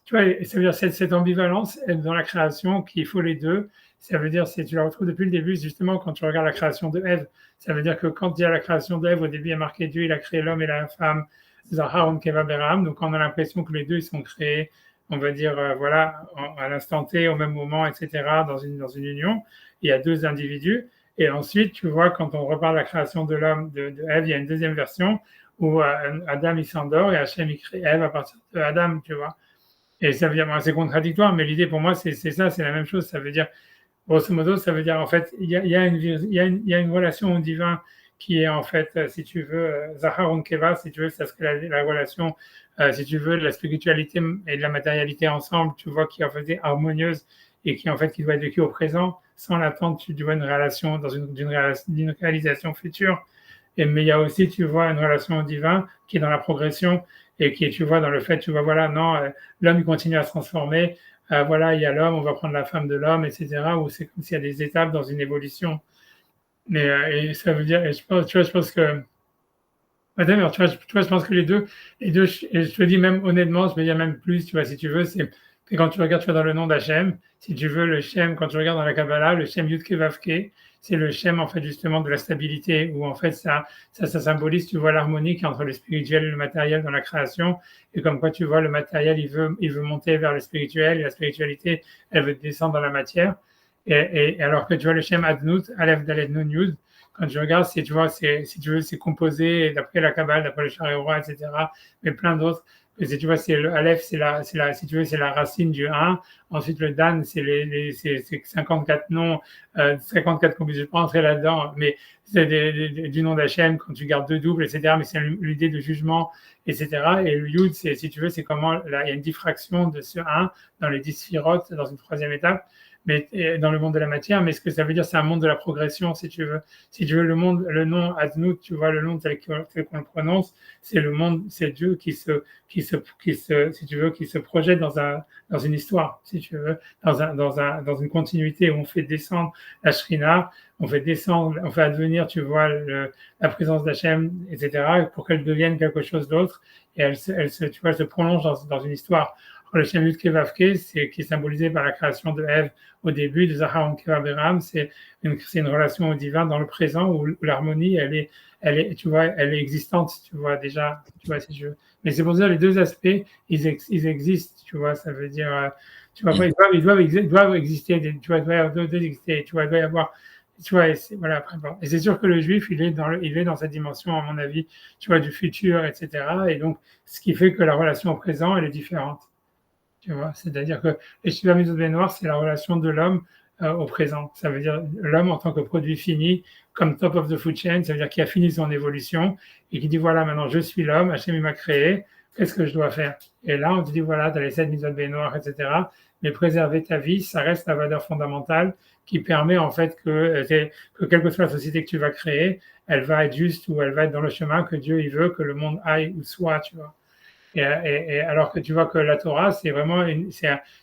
tu vois, ça veut dire cette ambivalence dans la création qu'il faut les deux. Ça veut dire, tu la retrouves depuis le début, justement, quand tu regardes la création de Ève. Ça veut dire que quand il y a la création d'Ève, au début, il y a marqué Dieu, il a créé l'homme et la femme, Zahar, Keva, Beram. Donc, on a l'impression que les deux, ils sont créés, on va dire, voilà, à l'instant T, au même moment, etc., dans une union. Il y a deux individus. Et ensuite, tu vois, quand on reparle de la création de l'homme, de Ève, il y a une deuxième version où Adam, il s'endort et Hachem, il crée Ève à partir de Adam, tu vois. Et ça veut dire, c'est contradictoire, mais l'idée pour moi, c'est ça, c'est la même chose. Ça veut dire, grosso modo, ça veut dire, en fait, il y a une relation au divin qui est, en fait, si tu veux, Zahar Keva, si tu veux, ça serait la relation, si tu veux, de la spiritualité et de la matérialité ensemble, tu vois, qui est en fait harmonieuse et qui, en fait, qui doit être vécue au présent, sans l'attente, tu vois, une relation d'une réalisation future. Mais il y a aussi, tu vois, une relation au divin qui est dans la progression et qui est, tu vois, dans le fait, tu vois, voilà, non, l'homme, il continue à se transformer. Voilà, il y a l'homme, on va prendre la femme de l'homme, etc. Où c'est comme s'il y a des étapes dans une évolution. Et ça veut dire, et je pense, tu vois, je pense que, d'ailleurs, tu vois, je pense que les deux, et je te dis même honnêtement, je vais dire même plus, tu vois, si tu veux, c'est quand tu regardes, tu vois, dans le nom d'Hachem, si tu veux, le Shem, quand tu regardes dans la Kabbalah, le Shem Yudke Vavke, c'est le Shem, en fait, justement, de la stabilité, où, en fait, ça symbolise, tu vois, l'harmonie qui est entre le spirituel et le matériel dans la création, et comme quoi, tu vois, le matériel, il veut monter vers le spirituel, et la spiritualité, elle veut descendre dans la matière. Et alors que tu vois, le Shem Adnut, Aleph Dalet Nun Yud, quand je regarde, tu vois, si tu veux, c'est composé d'après la Kabbale, d'après le Char etc., mais plein d'autres. Et si tu vois, c'est le Aleph, si tu veux, c'est la racine du 1. Ensuite, le Dan, c'est 54 noms, 54 qu'on ne peut pas entrer là-dedans, mais c'est du nom d'Hachem quand tu gardes deux doubles, etc., mais c'est l'idée de jugement, etc. Et le Yud, si tu veux, c'est comment, là, il y a une diffraction de ce 1 dans les 10 sphirotes, dans une troisième étape, mais dans le monde de la matière, mais ce que ça veut dire, c'est un monde de la progression, si tu veux. Si tu veux, le nom Adnout, tu vois, le nom tel qu'on le prononce, c'est le monde, c'est Dieu si tu veux, qui se projette dans une histoire, si tu veux, dans une continuité où on fait descendre la Shrina, on fait advenir, tu vois, la présence d'Hachem, etc., pour qu'elle devienne quelque chose d'autre, et tu vois, elle se prolonge dans une histoire. Le Shem Yud Kevavke, qui est symbolisé par la création de Ève au début, de Zahar Keva Beram, c'est une relation au divin dans le présent où l'harmonie, tu vois, elle est existante, tu vois, déjà, tu vois, si je veux. Mais c'est pour ça, les deux aspects, ils existent, tu vois, ça veut dire, tu vois, ils doivent exister, tu vois, il doit y avoir Tu vois, voilà, après, bon. Et c'est sûr que le juif, il est dans cette dimension, à mon avis, tu vois, du futur, etc. Et donc, ce qui fait que la relation au présent, elle est différente. Tu vois, c'est-à-dire que les Shiva Mitzvot Noir, c'est la relation de l'homme au présent. Ça veut dire l'homme en tant que produit fini, comme top of the food chain, ça veut dire qu'il a fini son évolution et qui dit voilà, maintenant je suis l'homme, Hachem m'a créé, qu'est-ce que je dois faire? Et là, on te dit voilà, tu as les 7 Mitzvot Noir, etc. Mais préserver ta vie, ça reste la valeur fondamentale qui permet en fait que quelle que soit la société que tu vas créer, elle va être juste ou elle va être dans le chemin que Dieu il veut que le monde aille ou soit, tu vois. Et alors que tu vois que la Torah, c'est vraiment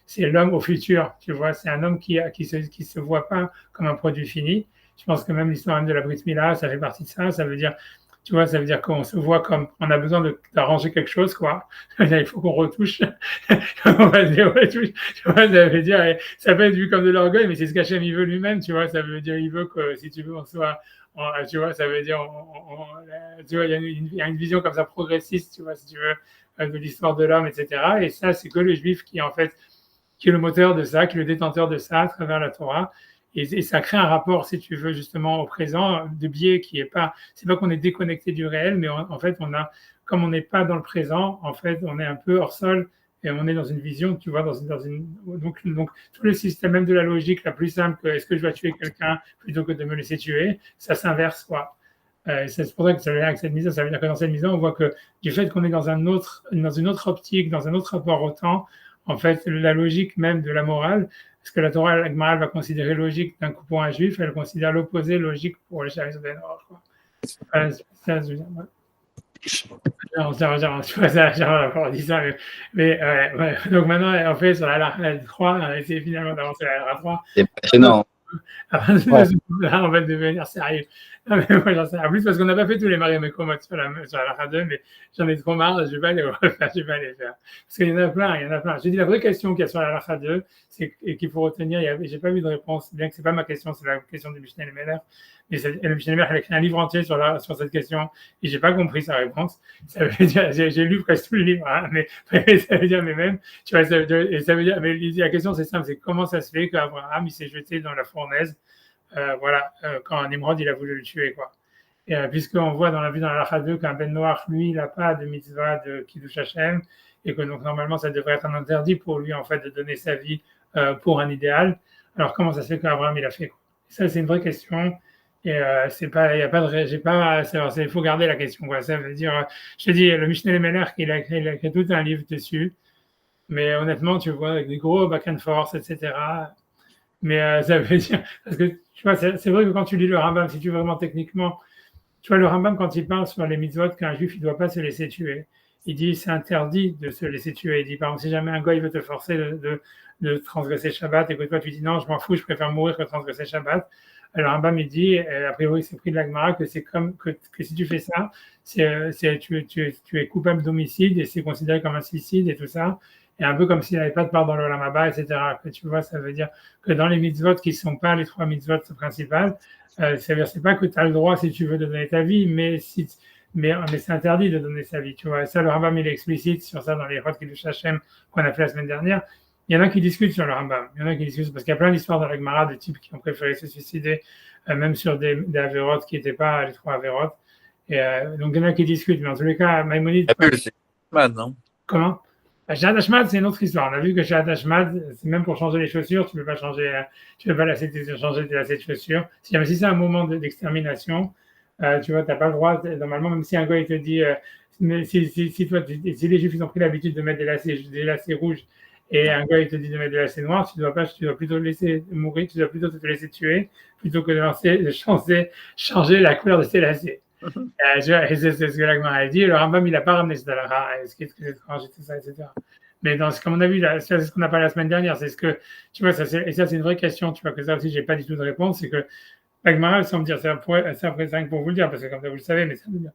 c'est l'homme au futur, tu vois, c'est un homme qui se voit pas comme un produit fini. Je pense que même l'histoire même de la Brit Mila, ça fait partie de ça. Ça veut dire, tu vois, ça veut dire qu'on se voit comme on a besoin d'arranger quelque chose, quoi. Il faut qu'on retouche. On va dire, retouche. Tu vois, ça veut dire, ça peut être vu comme de l'orgueil, mais c'est ce qu'Hachem il veut lui-même, tu vois. Ça veut dire, il veut que si tu veux, on soit, tu vois, ça veut dire, tu vois, il y a une vision comme ça progressiste, tu vois, si tu veux de l'histoire de l'homme, etc. Et ça, c'est que le juif qui, en fait, qui est le moteur de ça, qui est le détenteur de ça à travers la Torah. Et ça crée un rapport, si tu veux, justement au présent, de biais qui est pas, c'est pas qu'on est déconnecté du réel, mais en fait, comme on n'est pas dans le présent, en fait, on est un peu hors sol et on est dans une vision, tu vois, donc tout le système même de la logique la plus simple que est-ce que je dois tuer quelqu'un plutôt que de me laisser tuer, ça s'inverse, quoi. C'est pour ça que ça veut dire que cette mise, ça veut dire que dans cette mise, on voit que du fait qu'on est dans une autre optique, dans un autre rapport au temps, en fait, la logique même de la morale, parce que la Torah, la Gemara va considérer logique d'un coup pour un juif, elle considère l'opposé logique pour les Chavis de Nord. Ça, je veux dire, ouais. Tu vois, ça, j'ai encore dit ça, ouais. Donc maintenant, on fait sur la 3, on a essayé finalement d'avancer à la 3. C'est passionnant. Avant là, on va devenir sérieux. Non, mais moi, j'en sais rien. En plus, parce qu'on n'a pas fait tous les Mario Mekoma sur la 2, mais j'en ai trop marre, je vais pas les refaire, je vais pas les faire. Parce qu'il y en a plein, il y en a plein. J'ai dit la vraie question qu'il y a sur la Lacha 2, et qu'il faut retenir, j'ai pas vu de réponse, bien que c'est pas ma question, c'est la question de Mishnah Lemeler. Mais le Mishnah Lemeler, il a écrit un livre entier sur cette question, et j'ai pas compris sa réponse. Ça veut dire, j'ai lu presque tout le livre, hein, mais ça veut dire, mais même, tu vois, ça veut dire, mais la question c'est simple, c'est comment ça se fait qu'Abraham, il s'est jeté dans la fournaise, quand Nimrod, il a voulu le tuer, quoi. Et puisqu'on voit dans la Lacha 2 qu'un Ben Noach, lui, il n'a pas de mitzvah de Kiddush Hashem, et que donc normalement ça devrait être un interdit pour lui en fait de donner sa vie pour un idéal. Alors comment ça se fait qu'Abraham il a fait, quoi. Ça c'est une vraie question. Et c'est pas, il y a pas de, j'ai pas, il faut garder la question, quoi. Ça veut dire, je te dis, le Mishneh Lemeler, il a écrit tout un livre dessus, mais honnêtement, tu vois, avec des gros back and forth, etc. Mais ça veut dire, parce que tu vois, c'est vrai que quand tu lis le Rambam, si tu veux vraiment techniquement, tu vois, le Rambam, quand il parle sur les mitzvot, qu'un juif, il ne doit pas se laisser tuer, il dit c'est interdit de se laisser tuer. Il dit, par exemple, si jamais un gars, il veut te forcer de transgresser Shabbat, et que toi, tu dis non, je m'en fous, je préfère mourir que transgresser Shabbat. Alors, le Rambam, il dit, a priori, c'est pris de la Gemara, que c'est comme que si tu fais ça, tu es coupable d'homicide et c'est considéré comme un suicide et tout ça. Et un peu comme s'il n'avait pas de part dans le Lamaba, etc. Que tu vois, ça veut dire que dans les mitzvot qui ne sont pas les 3 mitzvot principales, ça veut dire c'est pas que tu as le droit, si tu veux, de donner ta vie, mais c'est interdit de donner sa vie, tu vois. Et ça, le Rambam, il est explicite sur ça dans les Chot Kiddush Hashem qu'on a fait la semaine dernière. Il y en a qui discutent sur le Rambam. Il y en a qui discutent parce qu'il y a plein d'histoires dans la Gemara de types qui ont préféré se suicider, même sur des avérotes qui n'étaient pas les 3 avérotes. Et donc, il y en a qui discutent. Mais en tous les cas, Maïmonide. C'est mal, non? Comment? Chez Hadashmad, c'est une autre histoire. On a vu que chez Hadashmad, c'est même pour changer les chaussures, tu ne peux pas changer, changer tes lacets de chaussures. Si c'est un moment d'extermination, tu vois, tu n'as pas le droit, normalement, même si un gars il te dit, si les juifs ils ont pris l'habitude de mettre des lacets rouges et un gars il te dit de mettre des lacets noirs, tu dois plutôt te laisser mourir, tu dois plutôt te laisser tuer plutôt que de changer la couleur de tes lacets. C'est ce que l'Agmara a dit. Le Rambam, il n'a pas ramené cette halakha. Est-ce que c'est étrange, tout ça, etc. Mais comme on a vu, c'est ce qu'on a parlé la semaine dernière. C'est ce que, tu vois, et ça, c'est une vraie question. Tu vois, que ça aussi, j'ai pas du tout de réponse. C'est que l'Agmara, sans me dire, c'est rien pour vous le dire, parce que comme ça, vous le savez, mais ça veut dire.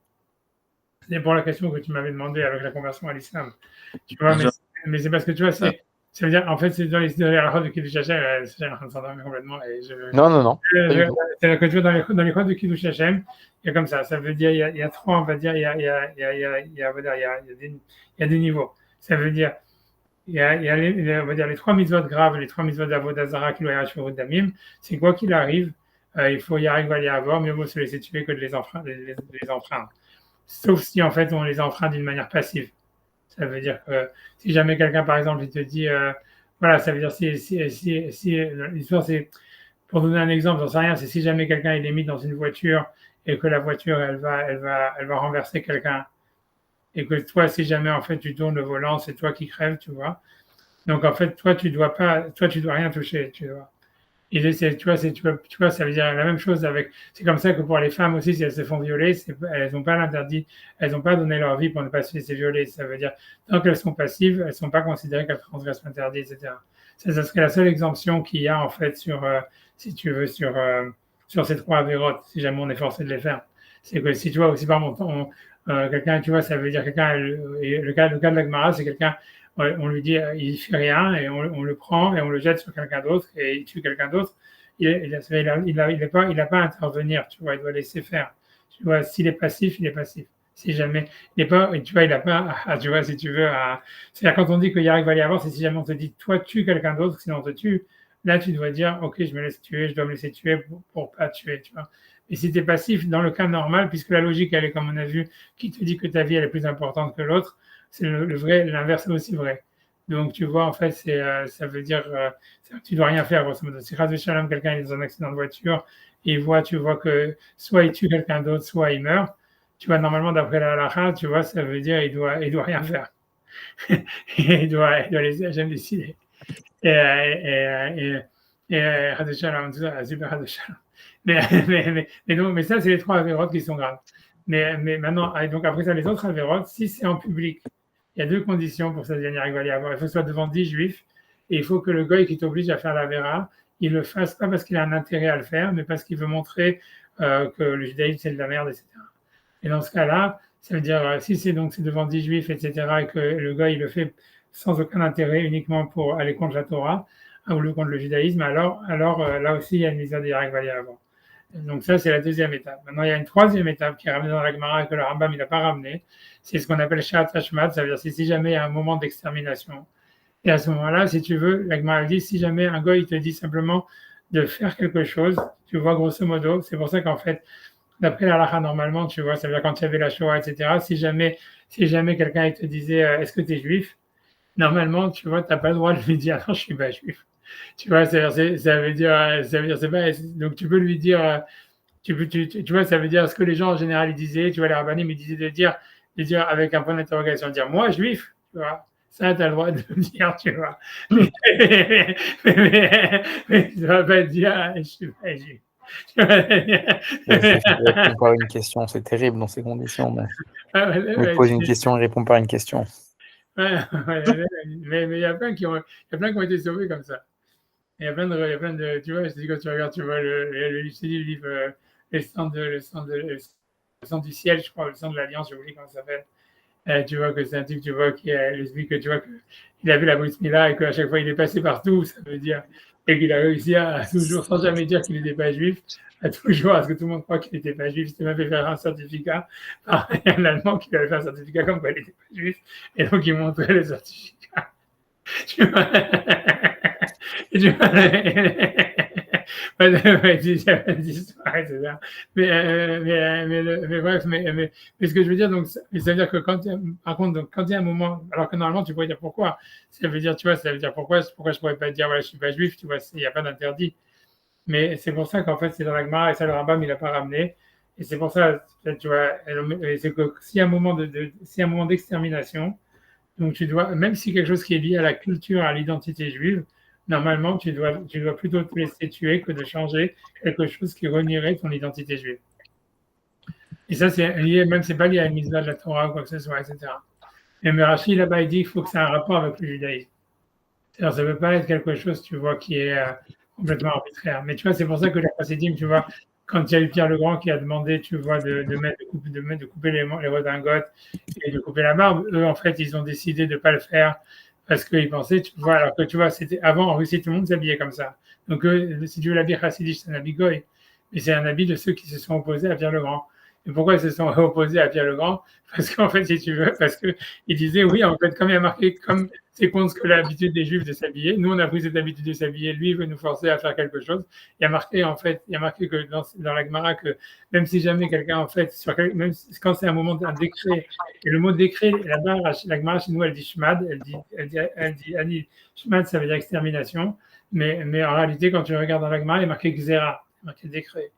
C'est pour la question que tu m'avais demandé avec la conversion à l'islam. Tu vois, mais c'est parce que, tu vois, ça veut dire, en fait, c'est dans les halachot de Kiddush Hashem, j'ai en train de s'endormir complètement. Non. C'est-à-dire que tu vois, dans les codes de Kiddush Hashem, il y a comme ça. Ça veut dire, il y a 3, on va dire, il y a des niveaux. Ça veut dire, il y a on va dire, les 3 mitzvot graves, les 3 mitzvot d'Avodah Zarah, Kilo Yara, Shurut Damim, c'est quoi qu'il arrive, il faut y arriver à y avoir, mieux vaut se laisser tuer que de les enfreindre. Sauf si en fait on les enfreint d'une manière passive. Ça veut dire que si jamais quelqu'un, par exemple, il te dit, voilà, ça veut dire si l'histoire c'est, pour donner un exemple, j'en sais rien, c'est si jamais quelqu'un il est mis dans une voiture et que la voiture elle va renverser quelqu'un et que toi, si jamais en fait tu tournes le volant, c'est toi qui crèves, tu vois. Donc en fait, toi tu dois rien toucher, tu vois. Et tu vois, ça veut dire la même chose avec. C'est comme ça que pour les femmes aussi, si elles se font violer, elles n'ont pas l'interdit, elles n'ont pas donné leur vie pour ne pas se laisser violer. Ça veut dire tant qu'elles sont passives, elles ne sont pas considérées qu'elles transgressent l'interdit, etc. Ça serait la seule exemption qu'il y a en fait sur, si tu veux, sur ces trois avérotes, si jamais on est forcé de les faire. C'est que si tu vois aussi par mon temps, quelqu'un, tu vois, ça veut dire quelqu'un. Le cas de la Gemara, c'est quelqu'un on lui dit il fait rien et on le prend et on le jette sur quelqu'un d'autre et il tue quelqu'un d'autre. Il n'a pas à intervenir, tu vois, il doit laisser faire. Tu vois, s'il est passif, il est passif. Si jamais, il n'est pas, tu vois, il n'a pas, tu vois, si tu veux, c'est-à-dire quand on dit qu'il arrive à y avoir, c'est si jamais on te dit, toi, tue quelqu'un d'autre, sinon on te tue. Là, tu dois dire, ok, je me laisse tuer, je dois me laisser tuer pour pas tuer, tu vois. Et si tu es passif, dans le cas normal, puisque la logique, elle est comme on a vu, qui te dit que ta vie, elle est plus importante que l'autre, c'est le vrai, l'inverse est aussi vrai. Donc, tu vois, en fait, ça veut dire que tu ne dois rien faire, grosso modo. Si Razvé Shalom, quelqu'un est dans un accident de voiture, et tu vois que soit il tue quelqu'un d'autre, soit il meurt, tu vois, normalement, d'après la halakha, tu vois, ça veut dire il doit rien faire. il doit laisser Hachem décider. Razvé Shalom, tout ça, super Razvé Shalom. Mais ça, c'est les trois avérotes qui sont graves. Mais maintenant, donc après ça, les autres avérotes, si c'est en public, il y a deux conditions pour que ça devienne arriver à avoir. Il faut que ce soit devant 10 juifs et il faut que le goy qui t'oblige à faire la vera, il le fasse pas parce qu'il a un intérêt à le faire, mais parce qu'il veut montrer que le judaïsme c'est de la merde, etc. Et dans ce cas-là, ça veut dire si c'est devant 10 juifs, etc., et que le goy il le fait sans aucun intérêt, uniquement pour aller contre la Torah ou contre le judaïsme, alors là aussi il y a une misère d'Irak va y avoir. Donc ça, c'est la deuxième étape. Maintenant, il y a une troisième étape qui est ramenée dans la Gemara et que le Rambam il n'a pas ramené. C'est ce qu'on appelle Shat Hashmat, ça veut dire si jamais il y a un moment d'extermination. Et à ce moment-là, si tu veux, la Gemara dit si jamais un goy te dit simplement de faire quelque chose, tu vois, grosso modo, c'est pour ça qu'en fait, d'après la halakha, normalement, tu vois, ça veut dire quand il y avait la Shoah, etc., si jamais quelqu'un te disait est-ce que tu es juif, normalement, tu vois, tu n'as pas le droit de lui dire non, je ne suis pas juif. Tu vois, ça veut dire, c'est pas, donc tu peux lui dire, tu vois, ça veut dire ce que les gens en général ils disaient, tu vois, les rabbinim ils disaient de dire avec un point d'interrogation, dire moi juif, tu vois, ça tu as le droit de le dire, tu vois, mais tu vas pas dire je suis pas juif. Il répond par une question, c'est terrible dans ces conditions. Mais pose une question et répond par une question. Mais il y a plein qui ont été sauvés comme ça. Il y a plein de, tu vois, je te dis quand tu regardes, tu vois le livre le sang du ciel, je crois, le sang de l'alliance, j'ai oublié comment ça s'appelle. Tu vois que c'est un type, tu vois, qui explique que tu vois qu'il a vu la bris Mila et qu'à chaque fois il est passé partout, ça veut dire, et qu'il a réussi à toujours, sans jamais dire qu'il n'était pas juif, à toujours, à ce que tout le monde croit qu'il n'était pas juif, il s'est même fait faire un certificat par un Allemand qui avait fait un certificat comme quoi il n'était pas juif, et donc il montrait le certificat. Tu vois, mais bref, mais ce que je veux dire, donc, ça veut dire que par contre, donc, quand il y a un moment, alors que normalement tu pourrais dire pourquoi, ça veut dire, tu vois, ça veut dire pourquoi je pourrais pas dire, voilà, je suis pas juif, tu vois, il n'y a pas d'interdit. Mais c'est pour ça qu'en fait, c'est dans la Gemara et ça, le Rambam, il n'a pas ramené. Et c'est pour ça, tu vois, c'est que s'il y a un moment d'extermination, donc tu dois, même si quelque chose qui est lié à la culture, à l'identité juive, normalement, tu dois plutôt te laisser tuer que de changer quelque chose qui renierait ton identité juive. Et ça, c'est lié, même c'est pas lié à une mise de la Torah ou quoi que ce soit, etc. Et Rashi, là-bas, il dit qu'il faut que ça ait un rapport avec le judaïsme. C'est-à-dire, ça ne veut pas être quelque chose, tu vois, qui est complètement arbitraire. Mais tu vois, c'est pour ça que les chassidim, tu vois, quand il y a eu Pierre le Grand qui a demandé, tu vois, de couper les redingotes et de couper la barbe, eux, en fait, ils ont décidé de ne pas le faire parce qu'ils pensaient, tu vois, alors que tu vois, c'était avant en Russie, tout le monde s'habillait comme ça. Donc, si tu veux, l'habit chassidique, c'est un habit goy, mais c'est un habit de ceux qui se sont opposés à Pierre le Grand. Et pourquoi ils se sont opposés à Pierre le Grand? Parce qu'en fait, si tu veux, parce qu'ils disaient, oui, en fait, comme il y a marqué, comme c'est contre ce que l'habitude des Juifs de s'habiller, nous, on a pris cette habitude de s'habiller, lui, il veut nous forcer à faire quelque chose. Il y a marqué, en fait, il y a marqué que dans la Gemara, que même si jamais quelqu'un, en fait, même quand c'est un moment d'un décret, et le mot décret, la Gemara chez nous, elle dit Shmad, elle dit Shmad, ça veut dire extermination, mais en réalité, quand tu regardes dans la Gemara, il y a marqué Xéra, il y a marqué décret.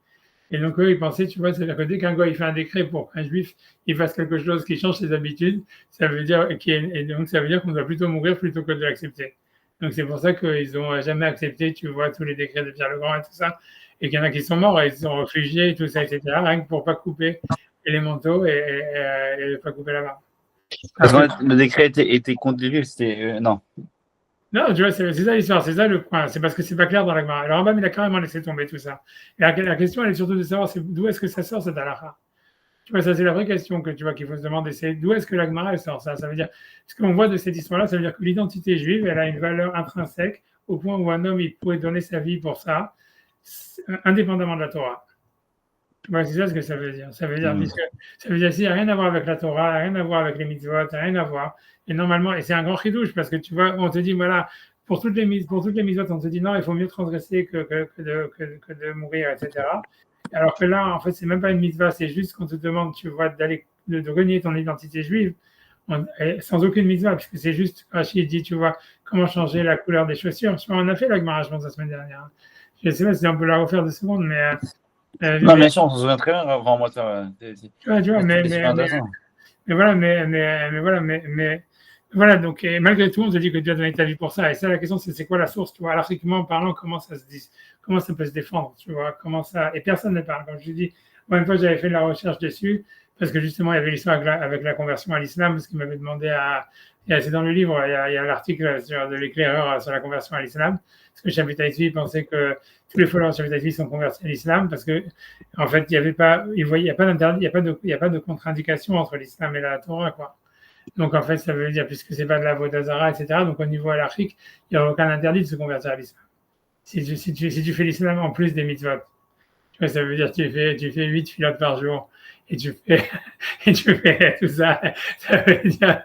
Et donc, eux, ils pensaient, tu vois, c'est-à-dire que dès qu'un gars, il fait un décret pour qu'un juif, il fasse quelque chose qui change ses habitudes, ça veut dire, et donc, ça veut dire qu'on doit plutôt mourir plutôt que de l'accepter. Donc, c'est pour ça qu'ils n'ont jamais accepté, tu vois, tous les décrets de Pierre le Grand et tout ça. Et qu'il y en a qui sont morts, et ils se sont réfugiés, et tout ça, etc., rien que pour pas couper les manteaux et pas couper la barbe. Parce que le décret était contre les juifs, c'était. Non. Non, tu vois, c'est ça l'histoire, c'est ça le point. C'est parce que c'est pas clair dans la Gemara. Alors, Rambam, il a carrément laissé tomber tout ça. Et la question, elle est surtout de savoir d'où est-ce que ça sort, cette halakha. Tu vois, ça, c'est la vraie question que tu vois qu'il faut se demander. C'est d'où est-ce que la Gemara, elle sort ça? Ça veut dire, ce qu'on voit de cette histoire-là, ça veut dire que l'identité juive, elle a une valeur intrinsèque au point où un homme, il pourrait donner sa vie pour ça, indépendamment de la Torah. Tu vois, c'est ça ce que ça veut dire. Ça veut dire, ça veut dire, s'il n'y a rien à voir avec la Torah, rien à voir avec les mitzvot, rien à voir. Et normalement, et c'est un grand chidouche parce que tu vois, on te dit, voilà, pour toutes les mitzvot, on te dit non, il faut mieux transgresser que de mourir, etc. Alors que là, en fait, c'est même pas une mitzvah, c'est juste qu'on te demande, tu vois, de renier ton identité juive, sans aucune mitzvah, puisque c'est juste, Rachid dit, tu vois, comment changer la couleur des chaussures. Tu vois, on a fait la Gemara, je pense, la semaine dernière. Je sais pas si on peut la refaire 2 secondes, mais. Non, bien sûr, on s'en souvient très bien avant moi. Tu vois, mais voilà, donc malgré tout, on te dit que Dieu a donné ta vie pour ça. Et ça, la question, c'est quoi la source, tu vois, alachiquement parlant, comment ça peut se défendre, tu vois, et personne ne parle. Comme je dis, moi, une fois, j'avais fait de la recherche dessus, parce que justement, il y avait l'histoire avec la conversion à l'islam, parce qu'il m'avait demandé c'est dans le livre, il y a l'article de l'éclaireur sur la conversion à l'islam, parce que Shabbat Tzvi pensait que tous les followers de Shabbat Tzvi sont convertis à l'islam, parce que, en fait, il n'y a pas d'interdit, il n'y a pas de contre-indication entre l'islam et la Torah, quoi. Donc, en fait, ça veut dire, puisque c'est pas de la Vodazara, etc., donc au niveau halachique, il n'y a aucun interdit de se convertir à l'islam. Si tu fais l'islam en plus des mitzvot, tu vois, ça veut dire que tu fais 8 filotes par jour, et tu fais tout ça. Ça veut dire,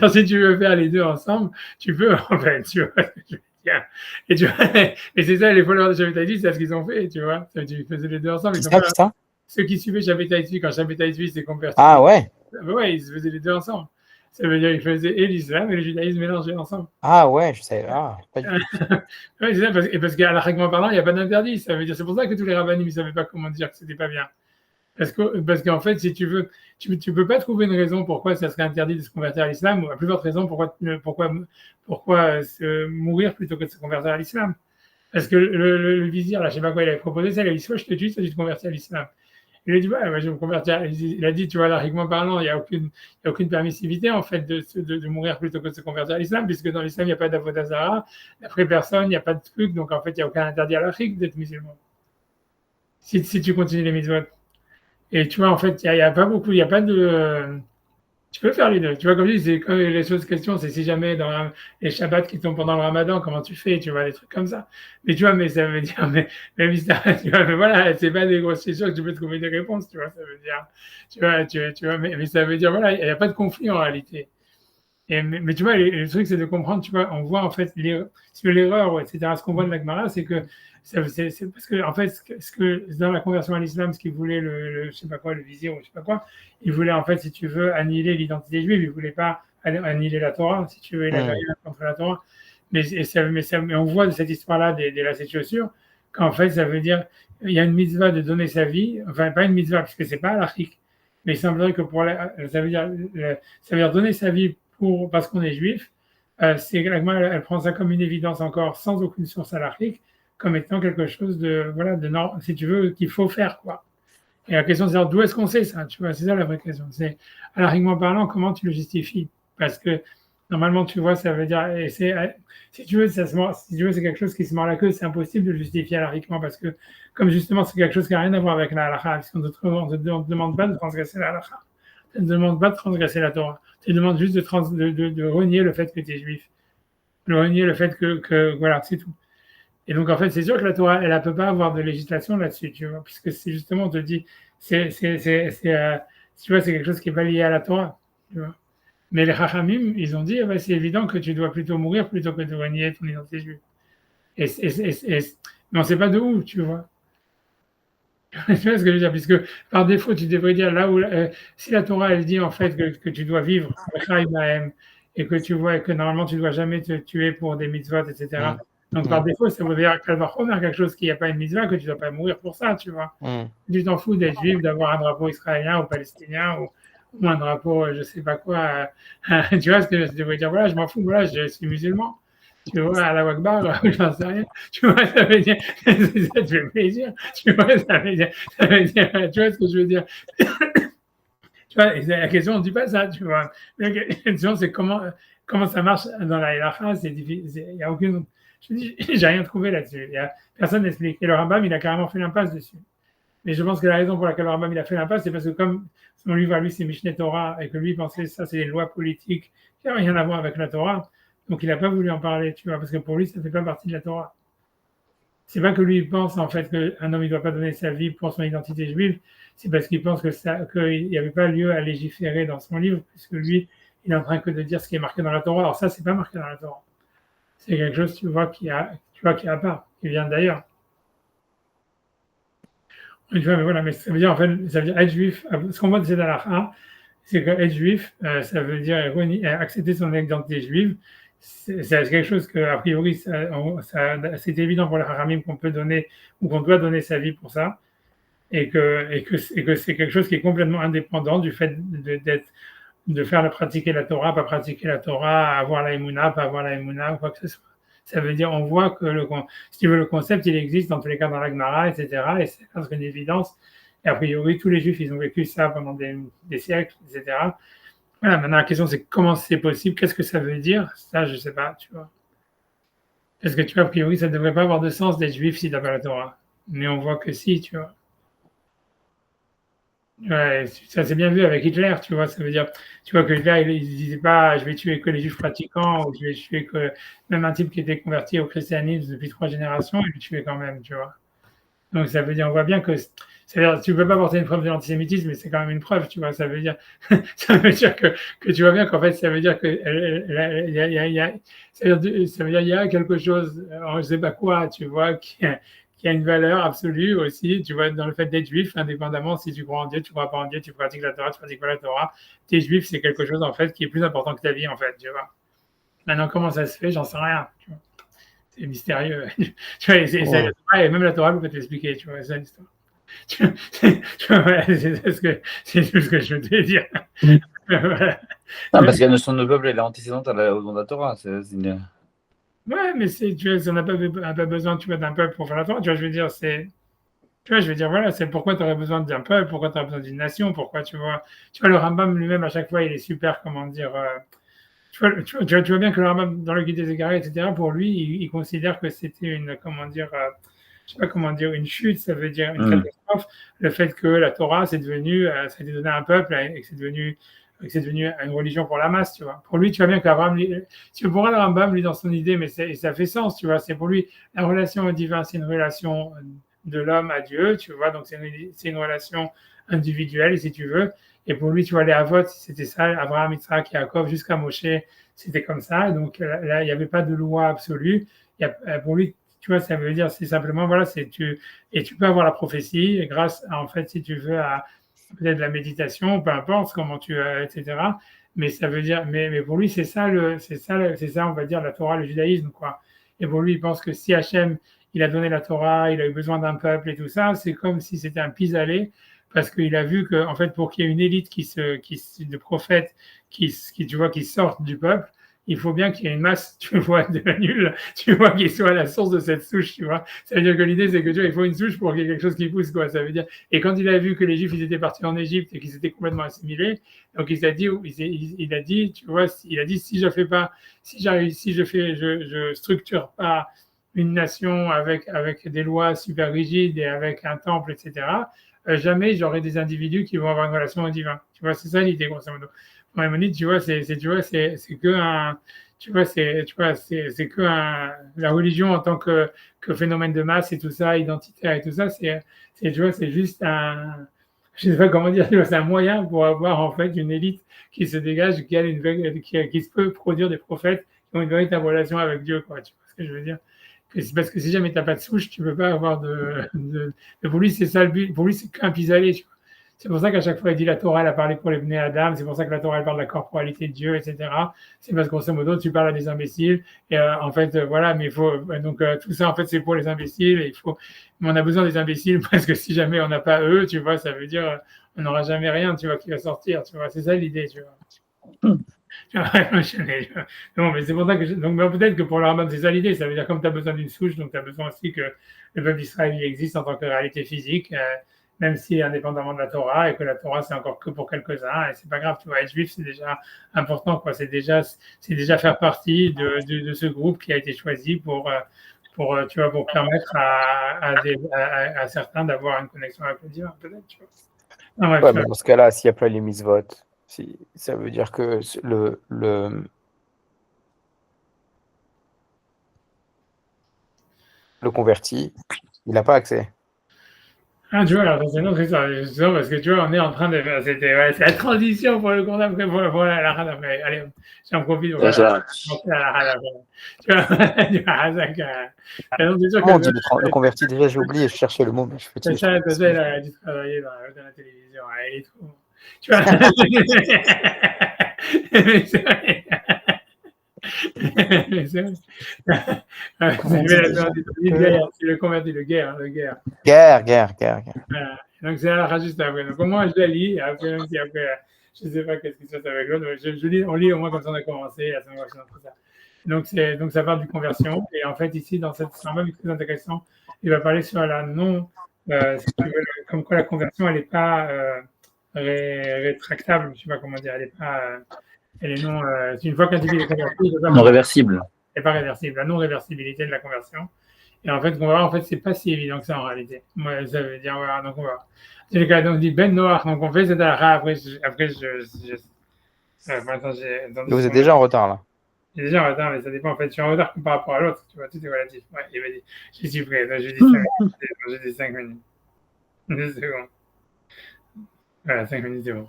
si tu veux faire les deux ensemble, tu peux, en fait, tu vois ce que je veux dire. Et c'est ça, les followers de Shabbat Tzvi, c'est ce qu'ils ont fait, tu vois. Tu faisais les deux ensemble. Ceux qui suivaient Shabbat Tzvi, quand Shabbat Tzvi s'est converti. Ah ouais. Ouais, ils faisaient les deux ensemble. Ça veut dire qu'ils faisaient et l'islam et le judaïsme mélangés ensemble. Ah ouais, je savais. Ah, pas du tout. Oui, c'est ça, parce qu'à l'arrêtement parlant, il n'y a pas d'interdit. Ça veut dire, c'est pour ça que tous les rabbinim ne savaient pas comment dire que c'était pas bien. Parce qu'en fait, si tu veux, tu peux pas trouver une raison pourquoi ça serait interdit de se convertir à l'islam, ou la plus forte raison pourquoi mourir plutôt que de se convertir à l'islam. Parce que le vizir, là, je sais pas quoi, il avait proposé ça, il a dit soit je te tue, soit tu te convertis à l'islam. Il a dit, ouais, je vais me convertir. Il a dit, tu vois, largement parlant, il n'y a aucune permissivité, en fait, de mourir plutôt que de se convertir à l'islam, puisque dans l'islam, il n'y a pas d'avodazara, d'après personne, il n'y a pas de truc, donc en fait, il n'y a aucun interdit à l'Afrique d'être musulman. Si tu continues les mitzvot. Et tu vois, en fait, il n'y a pas beaucoup, il n'y a pas de. Tu peux faire les deux. Tu vois, comme je dis, c'est comme les choses questions, c'est si jamais dans les Shabbats qui tombent pendant le Ramadan, comment tu fais, tu vois, des trucs comme ça. Mais tu vois, mais ça veut dire, tu vois, mais voilà, c'est pas des grosses questions que tu peux trouver des réponses, tu vois, ça veut dire, tu vois, mais ça veut dire, voilà, il n'y a pas de conflit en réalité. Mais tu vois, le truc, c'est de comprendre, tu vois, on voit en fait l'erreur, etc. Ce qu'on voit de la Gemara, c'est que c'est parce que, en fait, ce que dans la conversion à l'islam, ce qu'il voulait, je sais pas quoi, le vizir ou je sais pas quoi, il voulait, en fait, si tu veux, annihiler l'identité juive, il voulait pas annihiler la Torah, si tu veux, il avait rien contre la Torah. Mais on voit de cette histoire-là, des lacets de chaussures, qu'en fait, ça veut dire, il y a une mitzvah de donner sa vie, enfin, pas une mitzvah, parce que c'est pas halachique, mais il semblerait que ça veut dire donner sa vie parce qu'on est juif. Elle prend ça comme une évidence encore, sans aucune source halachique, comme étant quelque chose si tu veux, qu'il faut faire, quoi. Et la question, c'est d'où est-ce qu'on sait ça, tu vois, c'est ça la vraie question. C'est, halachiquement parlant, comment tu le justifies? Parce que, normalement, tu vois, ça veut dire, si tu veux, c'est quelque chose qui se mord la queue, c'est impossible de le justifier halachiquement, parce que, comme justement, c'est quelque chose qui n'a rien à voir avec la halakha, parce qu'on ne te demande pas de transgresser la halakha. On ne te demande pas de transgresser la Torah. Tu demandes juste de renier le fait que tu es juif. De renier le fait que voilà, c'est tout. Et donc, en fait, c'est sûr que la Torah, elle ne peut pas avoir de législation là-dessus, tu vois, puisque c'est justement, on te dit, tu vois, c'est quelque chose qui n'est pas lié à la Torah. Tu vois. Mais les Chachamim, ils ont dit, c'est évident que tu dois plutôt mourir plutôt que de renier ton identité juive. Mais on ne sait pas de où, tu vois. Tu vois ce que je veux dire? Puisque par défaut, tu devrais dire là où, si la Torah, elle dit en fait que tu dois vivre et que tu vois que normalement tu ne dois jamais te tuer pour des mitzvot, etc. Donc par défaut, ça veut dire qu'elle va remettre quelque chose qui n'y a pas une mitzvah, que tu ne dois pas mourir pour ça, tu vois. Tu t'en fous d'être juif, d'avoir un drapeau israélien ou palestinien ou un drapeau, je ne sais pas quoi. Tu vois ce que je devrais dire? Voilà, je m'en fous, voilà, je suis musulman. Tu vois, à la Wakbar, j'en sais rien. Tu vois, ça veut dire, ça te fait plaisir. Tu vois, ça veut dire, tu vois ce que je veux dire. Tu vois, la question, on ne dit pas ça, tu vois. La question, c'est comment ça marche dans la hiérarchie, c'est difficile. Il n'y a aucune. Je dis, j'ai rien trouvé là-dessus. Personne n'explique. Et le Rambam, il a carrément fait l'impasse dessus. Mais je pense que la raison pour laquelle le Rambam il a fait l'impasse, c'est parce que comme son livre à lui, c'est Mishneh Torah, et que lui pensait que ça, c'est des lois politiques qui n'ont rien à voir avec la Torah, donc il n'a pas voulu en parler, tu vois, parce que pour lui, ça ne fait pas partie de la Torah. C'est pas que lui il pense en fait qu'un homme ne doit pas donner sa vie pour son identité juive, c'est parce qu'il pense qu'il n'y avait pas lieu à légiférer dans son livre, puisque lui, il est en train que de dire ce qui est marqué dans la Torah. Alors ça, c'est pas marqué dans la Torah. C'est quelque chose, tu vois, qui est à part, qui vient d'ailleurs. Tu vois, mais voilà, mais ça veut dire en fait, ça veut dire être juif. Ce qu'on voit de cette halakha, c'est que être juif, ça veut dire accepter son identité juive. C'est quelque chose que, a priori, c'est évident pour les haramim qu'on peut donner ou qu'on doit donner sa vie pour ça, et que c'est quelque chose qui est complètement indépendant du fait de faire pratiquer la Torah, pas pratiquer la Torah, avoir la émouna, pas avoir la émouna, ou quoi que ce soit. Ça veut dire, on voit que si tu veux, le concept, il existe dans tous les cas dans la Gemara, etc. Et c'est presque une évidence. Et a priori, tous les juifs, ils ont vécu ça pendant des siècles, etc. Voilà, maintenant la question, c'est comment c'est possible, qu'est-ce que ça veut dire? Ça, je ne sais pas, tu vois. Parce que tu vois, a priori, ça ne devrait pas avoir de sens d'être juif si tu n'as pas la Torah. Mais on voit que si, tu vois. Ouais, ça s'est bien vu avec Hitler, tu vois. Ça veut dire, tu vois que Hitler, il disait pas, je vais tuer que les juifs pratiquants, ou je vais tuer que même un type qui était converti au christianisme depuis 3 générations, il le tuait quand même, tu vois. Donc ça veut dire, on voit bien que, c'est-à-dire, tu peux pas porter une preuve de l'antisémitisme, mais c'est quand même une preuve, tu vois. Ça veut dire, que tu vois bien qu'en fait, ça veut dire que, ça veut dire, il y a quelque chose, je sais pas quoi, tu vois, qui a une valeur absolue aussi, tu vois, dans le fait d'être juif, indépendamment si tu crois en Dieu, tu crois pas en Dieu, tu pratiques la Torah, tu pratiques pas la Torah, t'es juif, c'est quelque chose en fait qui est plus important que ta vie en fait, tu vois. Maintenant, comment ça se fait, j'en sais rien, tu vois. C'est mystérieux. Tu vois, et même la Torah peut t'expliquer, tu vois, c'est ça l'histoire. Tu vois, c'est tout ce que je veux te dire. Voilà. Non, parce que la notion de peuple, elle est antécédente au don de la Torah. Ouais, mais tu vois, on n'a pas besoin, tu vois, d'un peuple pour faire la Torah. Tu vois, je veux dire, tu vois, je veux dire, voilà, c'est pourquoi tu aurais besoin d'un peuple, pourquoi tu aurais besoin d'une nation, pourquoi, tu vois, le Rambam lui-même, à chaque fois, il est super, comment dire, tu vois bien que le Rambam, dans le Guide des Égarés, etc., pour lui, il considère que c'était une, comment dire, je sais pas comment dire, une chute, ça veut dire une catastrophe, le fait que la Torah, ça a été donné à un peuple et que c'est devenu une religion pour la masse, tu vois. Pour lui, tu vois bien qu'Abraham, tu vois, le Rambam, lui, dans son idée, mais ça fait sens, tu vois, c'est pour lui, la relation au divin, c'est une relation de l'homme à Dieu, tu vois, donc c'est une relation individuelle, si tu veux, et pour lui, tu vois, les Avot, c'était ça, Abraham, Yitzhak, Yaakov, jusqu'à Moshe, c'était comme ça, donc là, il n'y avait pas de loi absolue, pour lui, tu vois, ça veut dire, c'est simplement, voilà, et tu peux avoir la prophétie, grâce à, en fait, si tu veux, à peut-être la méditation, peu importe comment etc. Mais ça veut dire, mais pour lui, c'est ça, on va dire, la Torah, le judaïsme, quoi. Et pour lui, il pense que si Hachem, il a donné la Torah, il a eu besoin d'un peuple et tout ça, c'est comme si c'était un pis-aller, parce qu'il a vu que, en fait, pour qu'il y ait une élite de prophètes tu vois, qui sortent du peuple, il faut bien qu'il y ait une masse, tu vois, de nuls, tu vois, qui soit la source de cette souche, tu vois. Ça veut dire que l'idée, c'est que, tu vois, il faut une souche pour qu'il y ait quelque chose qui pousse, quoi. Ça veut dire, et quand il a vu que les Juifs, ils étaient partis en Égypte et qu'ils étaient complètement assimilés, donc il a dit, tu vois, il a dit, si je structure pas une nation avec des lois super rigides et avec un temple, etc., jamais j'aurai des individus qui vont avoir une relation au divin. Tu vois, c'est ça l'idée, grosso modo. Maïmonide, tu vois, c'est que la religion en tant que phénomène de masse et tout ça, identitaire et tout ça, tu vois, c'est juste je ne sais pas comment dire, c'est un moyen pour avoir en fait une élite qui se dégage, qui peut produire des prophètes qui ont une véritable relation avec Dieu, quoi. Tu vois ce que je veux dire? C'est parce que si jamais tu n'as pas de souche, tu ne peux pas avoir pour lui, c'est ça le but. Pour lui, c'est qu'un pis-aller, tu vois. C'est pour ça qu'à chaque fois, il dit la Torah, elle a parlé pour les Bnei Adam. C'est pour ça que la Torah, elle parle de la corporalité de Dieu, etc. C'est parce, grosso modo, tu parles à des imbéciles. Et en fait, voilà, mais il faut. Donc, tout ça, en fait, c'est pour les imbéciles. Et on a besoin des imbéciles parce que si jamais on n'a pas eux, tu vois, ça veut dire on n'aura jamais rien, tu vois, qui va sortir. Tu vois, c'est ça l'idée, tu vois. Non, mais c'est pour ça que donc peut-être que pour le Rambam, c'est ça l'idée. Ça veut dire comme tu as besoin d'une souche, donc tu as besoin aussi que le peuple d'Israël il existe en tant que réalité physique, même si indépendamment de la Torah, et que la Torah c'est encore que pour quelques-uns, et c'est pas grave, tu vois, être juif c'est déjà important, quoi. C'est déjà faire partie de ce groupe qui a été choisi tu vois, pour permettre à certains d'avoir une connexion avec le divin, peut-être, tu vois. Non, bref, Ouais, mais dans ce cas-là, s'il n'y a pas les mitzvot, ça veut dire que le converti, il n'a pas accès. Ah, tu vois, alors c'est une autre histoire, justement, parce que tu vois, on est en train de faire, c'est la transition pour le compte après, pour la rade après. Allez, j'en profite, voilà. La rade après. Tu vois, tu vois, Hazak, c'est sûr Comment on dit le converti? Déjà, j'ai oublié, je cherchais le mot, mais je fais tout. Ça, il a dû travailler dans la télévision, il est trop. Tu vois, mais c'est vrai. C'est le converti, le guerre. Guerre. Voilà. Donc, c'est la juste après. Donc, au moins, je la lis. Après, même si après, je ne sais pas qu'est-ce qui se passe avec l'autre. On lit au moins comme ça, on a commencé. La semaine prochaine, tout ça. Donc, ça parle de conversion. Et en fait, ici, dans cette même très intéressant, il va parler sur la non, si tu veux, comme quoi la conversion, elle n'est pas rétractable. Je ne sais pas comment dire. Elle est pas, elle est non, une fois qu'un individu est converti, non réversible. Elle n'est pas réversible. La non-réversibilité de la conversion. Et en fait, on va voir, en fait, c'est pas si évident que ça en réalité. Moi, ça veut dire, voilà, donc on va voir. C'est le cas, donc, dit Ben Noir, donc on fait cette halakha, après, Vous êtes déjà en retard, là. J'ai déjà en retard, mais ça dépend, en fait, je suis en retard par rapport à l'autre, tu vois, tout est relatif. Ouais, il va dire, je suis prêt, là, j'ai dit 5 minutes, j'ai dit 5 minutes. 2 secondes. Voilà, 5 minutes, c'est bon.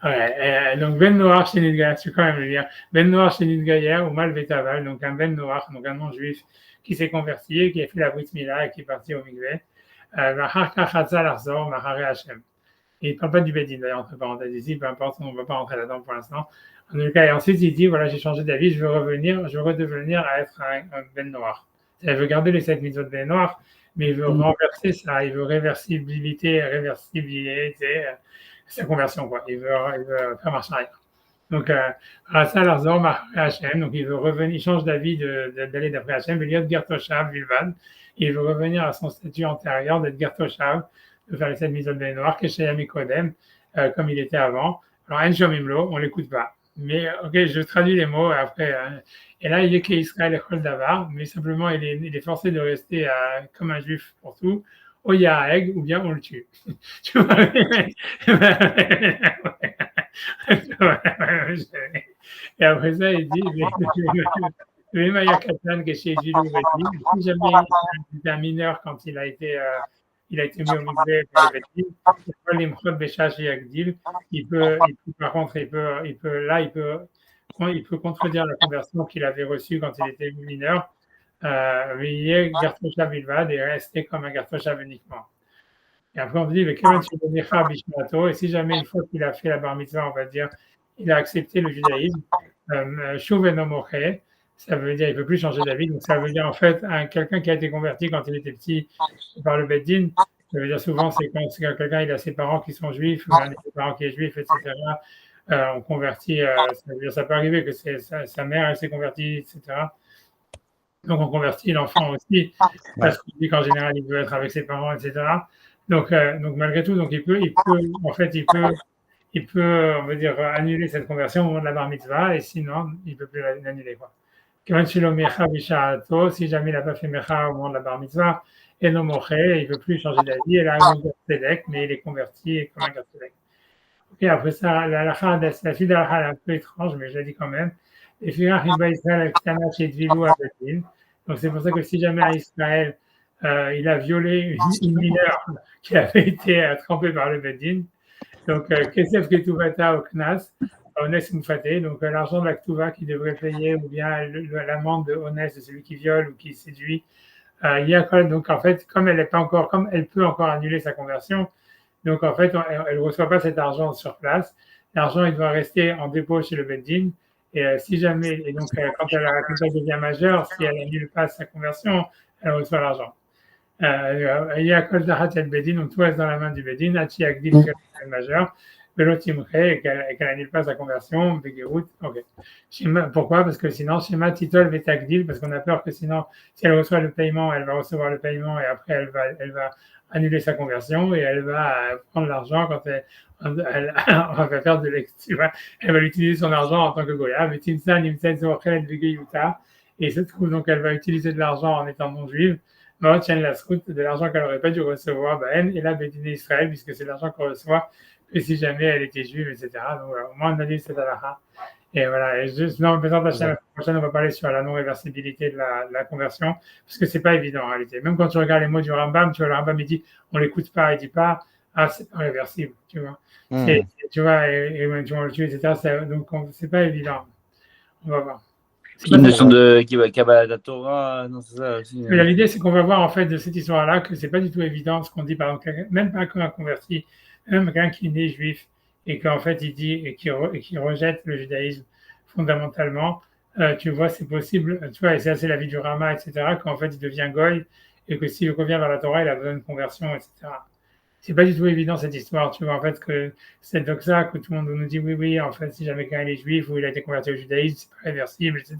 Ouais, donc Ben Noir chez Nidgayer, je vais quand même le lire. Ben Noir chez Nidgayer, ou Mal Betaval, donc un Ben Noir, donc un non-juif qui s'est converti et qui a fait la Brit Mila et qui est parti au Mikveh. Il ne parle pas du Bedin d'ailleurs, entre parenthèses ici, peu importe, on ne va pas rentrer là-dedans pour l'instant. En tout cas, et ensuite il dit voilà, j'ai changé d'avis, je veux redevenir à être un Ben Noir. Il veut garder les 7 mitzvot de Ben Noir, mais il veut renverser ça, il veut réversibiliser sa conversion, quoi. Il veut faire marche arrière. Donc, donc il veut revenir, il change d'avis d'aller d'après Hachem, il Gertoshav, Vilvan. Il veut revenir à son statut antérieur d'être Gertoshav, de faire les 7 mitzvot de Noir, Keshayami Kodem, comme il était avant. Alors, En Shomimlo, on ne l'écoute pas. Mais, ok, je traduis les mots après. Et là, il est qu'Israël et Davar, mais simplement, il est forcé de rester comme un juif pour tout. Ou Yaeg, ou bien on le tue. Tu vois. Et après ça, il dit, si jamais il était un mineur quand il a été mis au musée par le Betin, par contre, il peut contredire la conversion qu'il avait reçue quand il était mineur. Il est Gertoshav Bilvad et rester comme un Gertoshav uniquement. Et après, on dit, et si jamais une fois qu'il a fait la bar mitzvah, on va dire, il a accepté le judaïsme, ça veut dire qu'il ne peut plus changer d'avis. Donc, ça veut dire, en fait, quelqu'un qui a été converti quand il était petit par le Beddin, ça veut dire souvent, c'est quand quelqu'un il a ses parents qui sont juifs, ou un de ses parents qui est juif, etc. On convertit, ça veut dire, ça peut arriver que sa mère, elle s'est convertie, etc. Donc, on convertit l'enfant aussi, parce qu'on dit qu'en général, il veut être avec ses parents, etc. Donc malgré tout, il peut, on va dire, annuler cette conversion au moment de la bar mitzvah, et sinon, il ne peut plus l'annuler, quoi. Si jamais il n'a pas fait mecha au moment de la bar mitzvah, et non moché, il ne peut plus changer d'avis, et là, il est mais il est converti comme un Gertzedek. Ok, après ça, la suite de la halakha est un peu étrange, mais je l'ai dit quand même. Donc c'est pour ça que si jamais à Israël, il a violé une mineure qui avait été trempée par le Bedin. Donc, Kesef Ketuvata au Knas, Ones Moufaté, donc l'argent de la Ktuva qui devrait payer, ou bien l'amende de Ones, de celui qui viole ou qui séduit. Donc, en fait, comme elle peut encore annuler sa conversion, donc en fait, elle ne reçoit pas cet argent sur place. L'argent, il doit rester en dépôt chez le Beddin. Et si jamais, et donc quand elle devient majeure, si elle annule pas sa conversion, elle reçoit l'argent. Il y a Kol Dahat El Bedin, donc tout reste dans la main du Bedin, Hachi Agdil, qu'elle est majeure, Velotimre, et qu'elle n'annule pas sa conversion, Begerout, ok. Pourquoi? Parce que sinon, Shema Titol Vetagdil, parce qu'on a peur que sinon, si elle reçoit le paiement, elle va recevoir le paiement et après elle va annuler sa conversion et elle va prendre l'argent quand elle va faire de l'extra, elle va utiliser son argent en tant que Goya, mais Tinsa, Nimsen, Zochelet, Begeyuta, et il se trouve donc qu'elle va utiliser de l'argent en étant non-juive. Bah, tiens la route de l'argent qu'elle n'aurait pas dû recevoir, et là, Bédiné Israël, puisque c'est l'argent qu'on reçoit, que si jamais elle était juive, etc. Donc voilà, au moins on a dit cette halakha. Et voilà, et juste, non, la semaine prochaine, on va parler sur la non-réversibilité de la conversion, parce que c'est pas évident en réalité. Même quand tu regardes les mots du Rambam, tu vois, le Rambam, il dit, on l'écoute pas, il dit pas, ah, c'est pas réversible, tu vois. Tu vois, et tu vois, le tue, etc. Donc, c'est pas évident. On va voir. Une notion de Kabbalah de Torah, non, c'est ça aussi. Mais l'idée, c'est qu'on va voir en fait de cette histoire-là que c'est pas du tout évident ce qu'on dit, par exemple, même pas qu'un converti, même quelqu'un qui est né juif et qu'en fait il dit et qui rejette le judaïsme fondamentalement, tu vois, c'est possible, tu vois, et c'est assez la vie du Rama, etc., qu'en fait il devient goy et que s'il revient vers la Torah, il a besoin de conversion, etc. C'est pas du tout évident cette histoire, tu vois, en fait, que cette doxa, que tout le monde nous dit oui, en fait, si jamais quelqu'un est juif ou il a été converti au judaïsme, c'est pas réversible, etc.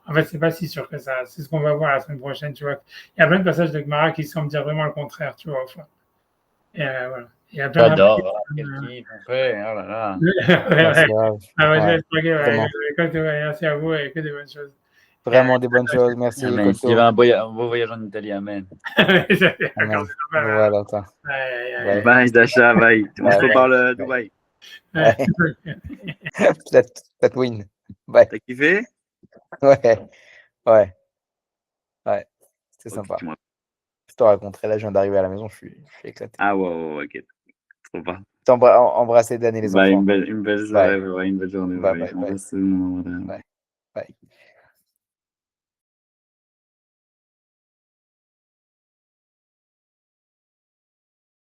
En fait, c'est pas si sûr que ça. C'est ce qu'on va voir la semaine prochaine, tu vois. Il y a plein de passages de Gemara qui semblent dire vraiment le contraire, tu vois, au fond. Et voilà. J'adore, quel kiff on fait, oh là là. Merci à vous et que des bonnes choses. Vraiment des bonnes choses, merci. Il y avait un beau voyage en Italie, amen. Amen. Voilà, ça. Bye, Dasha, bye. On se reparle à Dubaï. Peut-être win. Bye. T'as kiffé? Ouais. C'était sympa. Je te raconterai, là, je viens d'arriver à la maison, je suis éclaté. Ah ouais, ok. Trop pas. Embrasser Dan et les enfants. Une belle journée. Bye.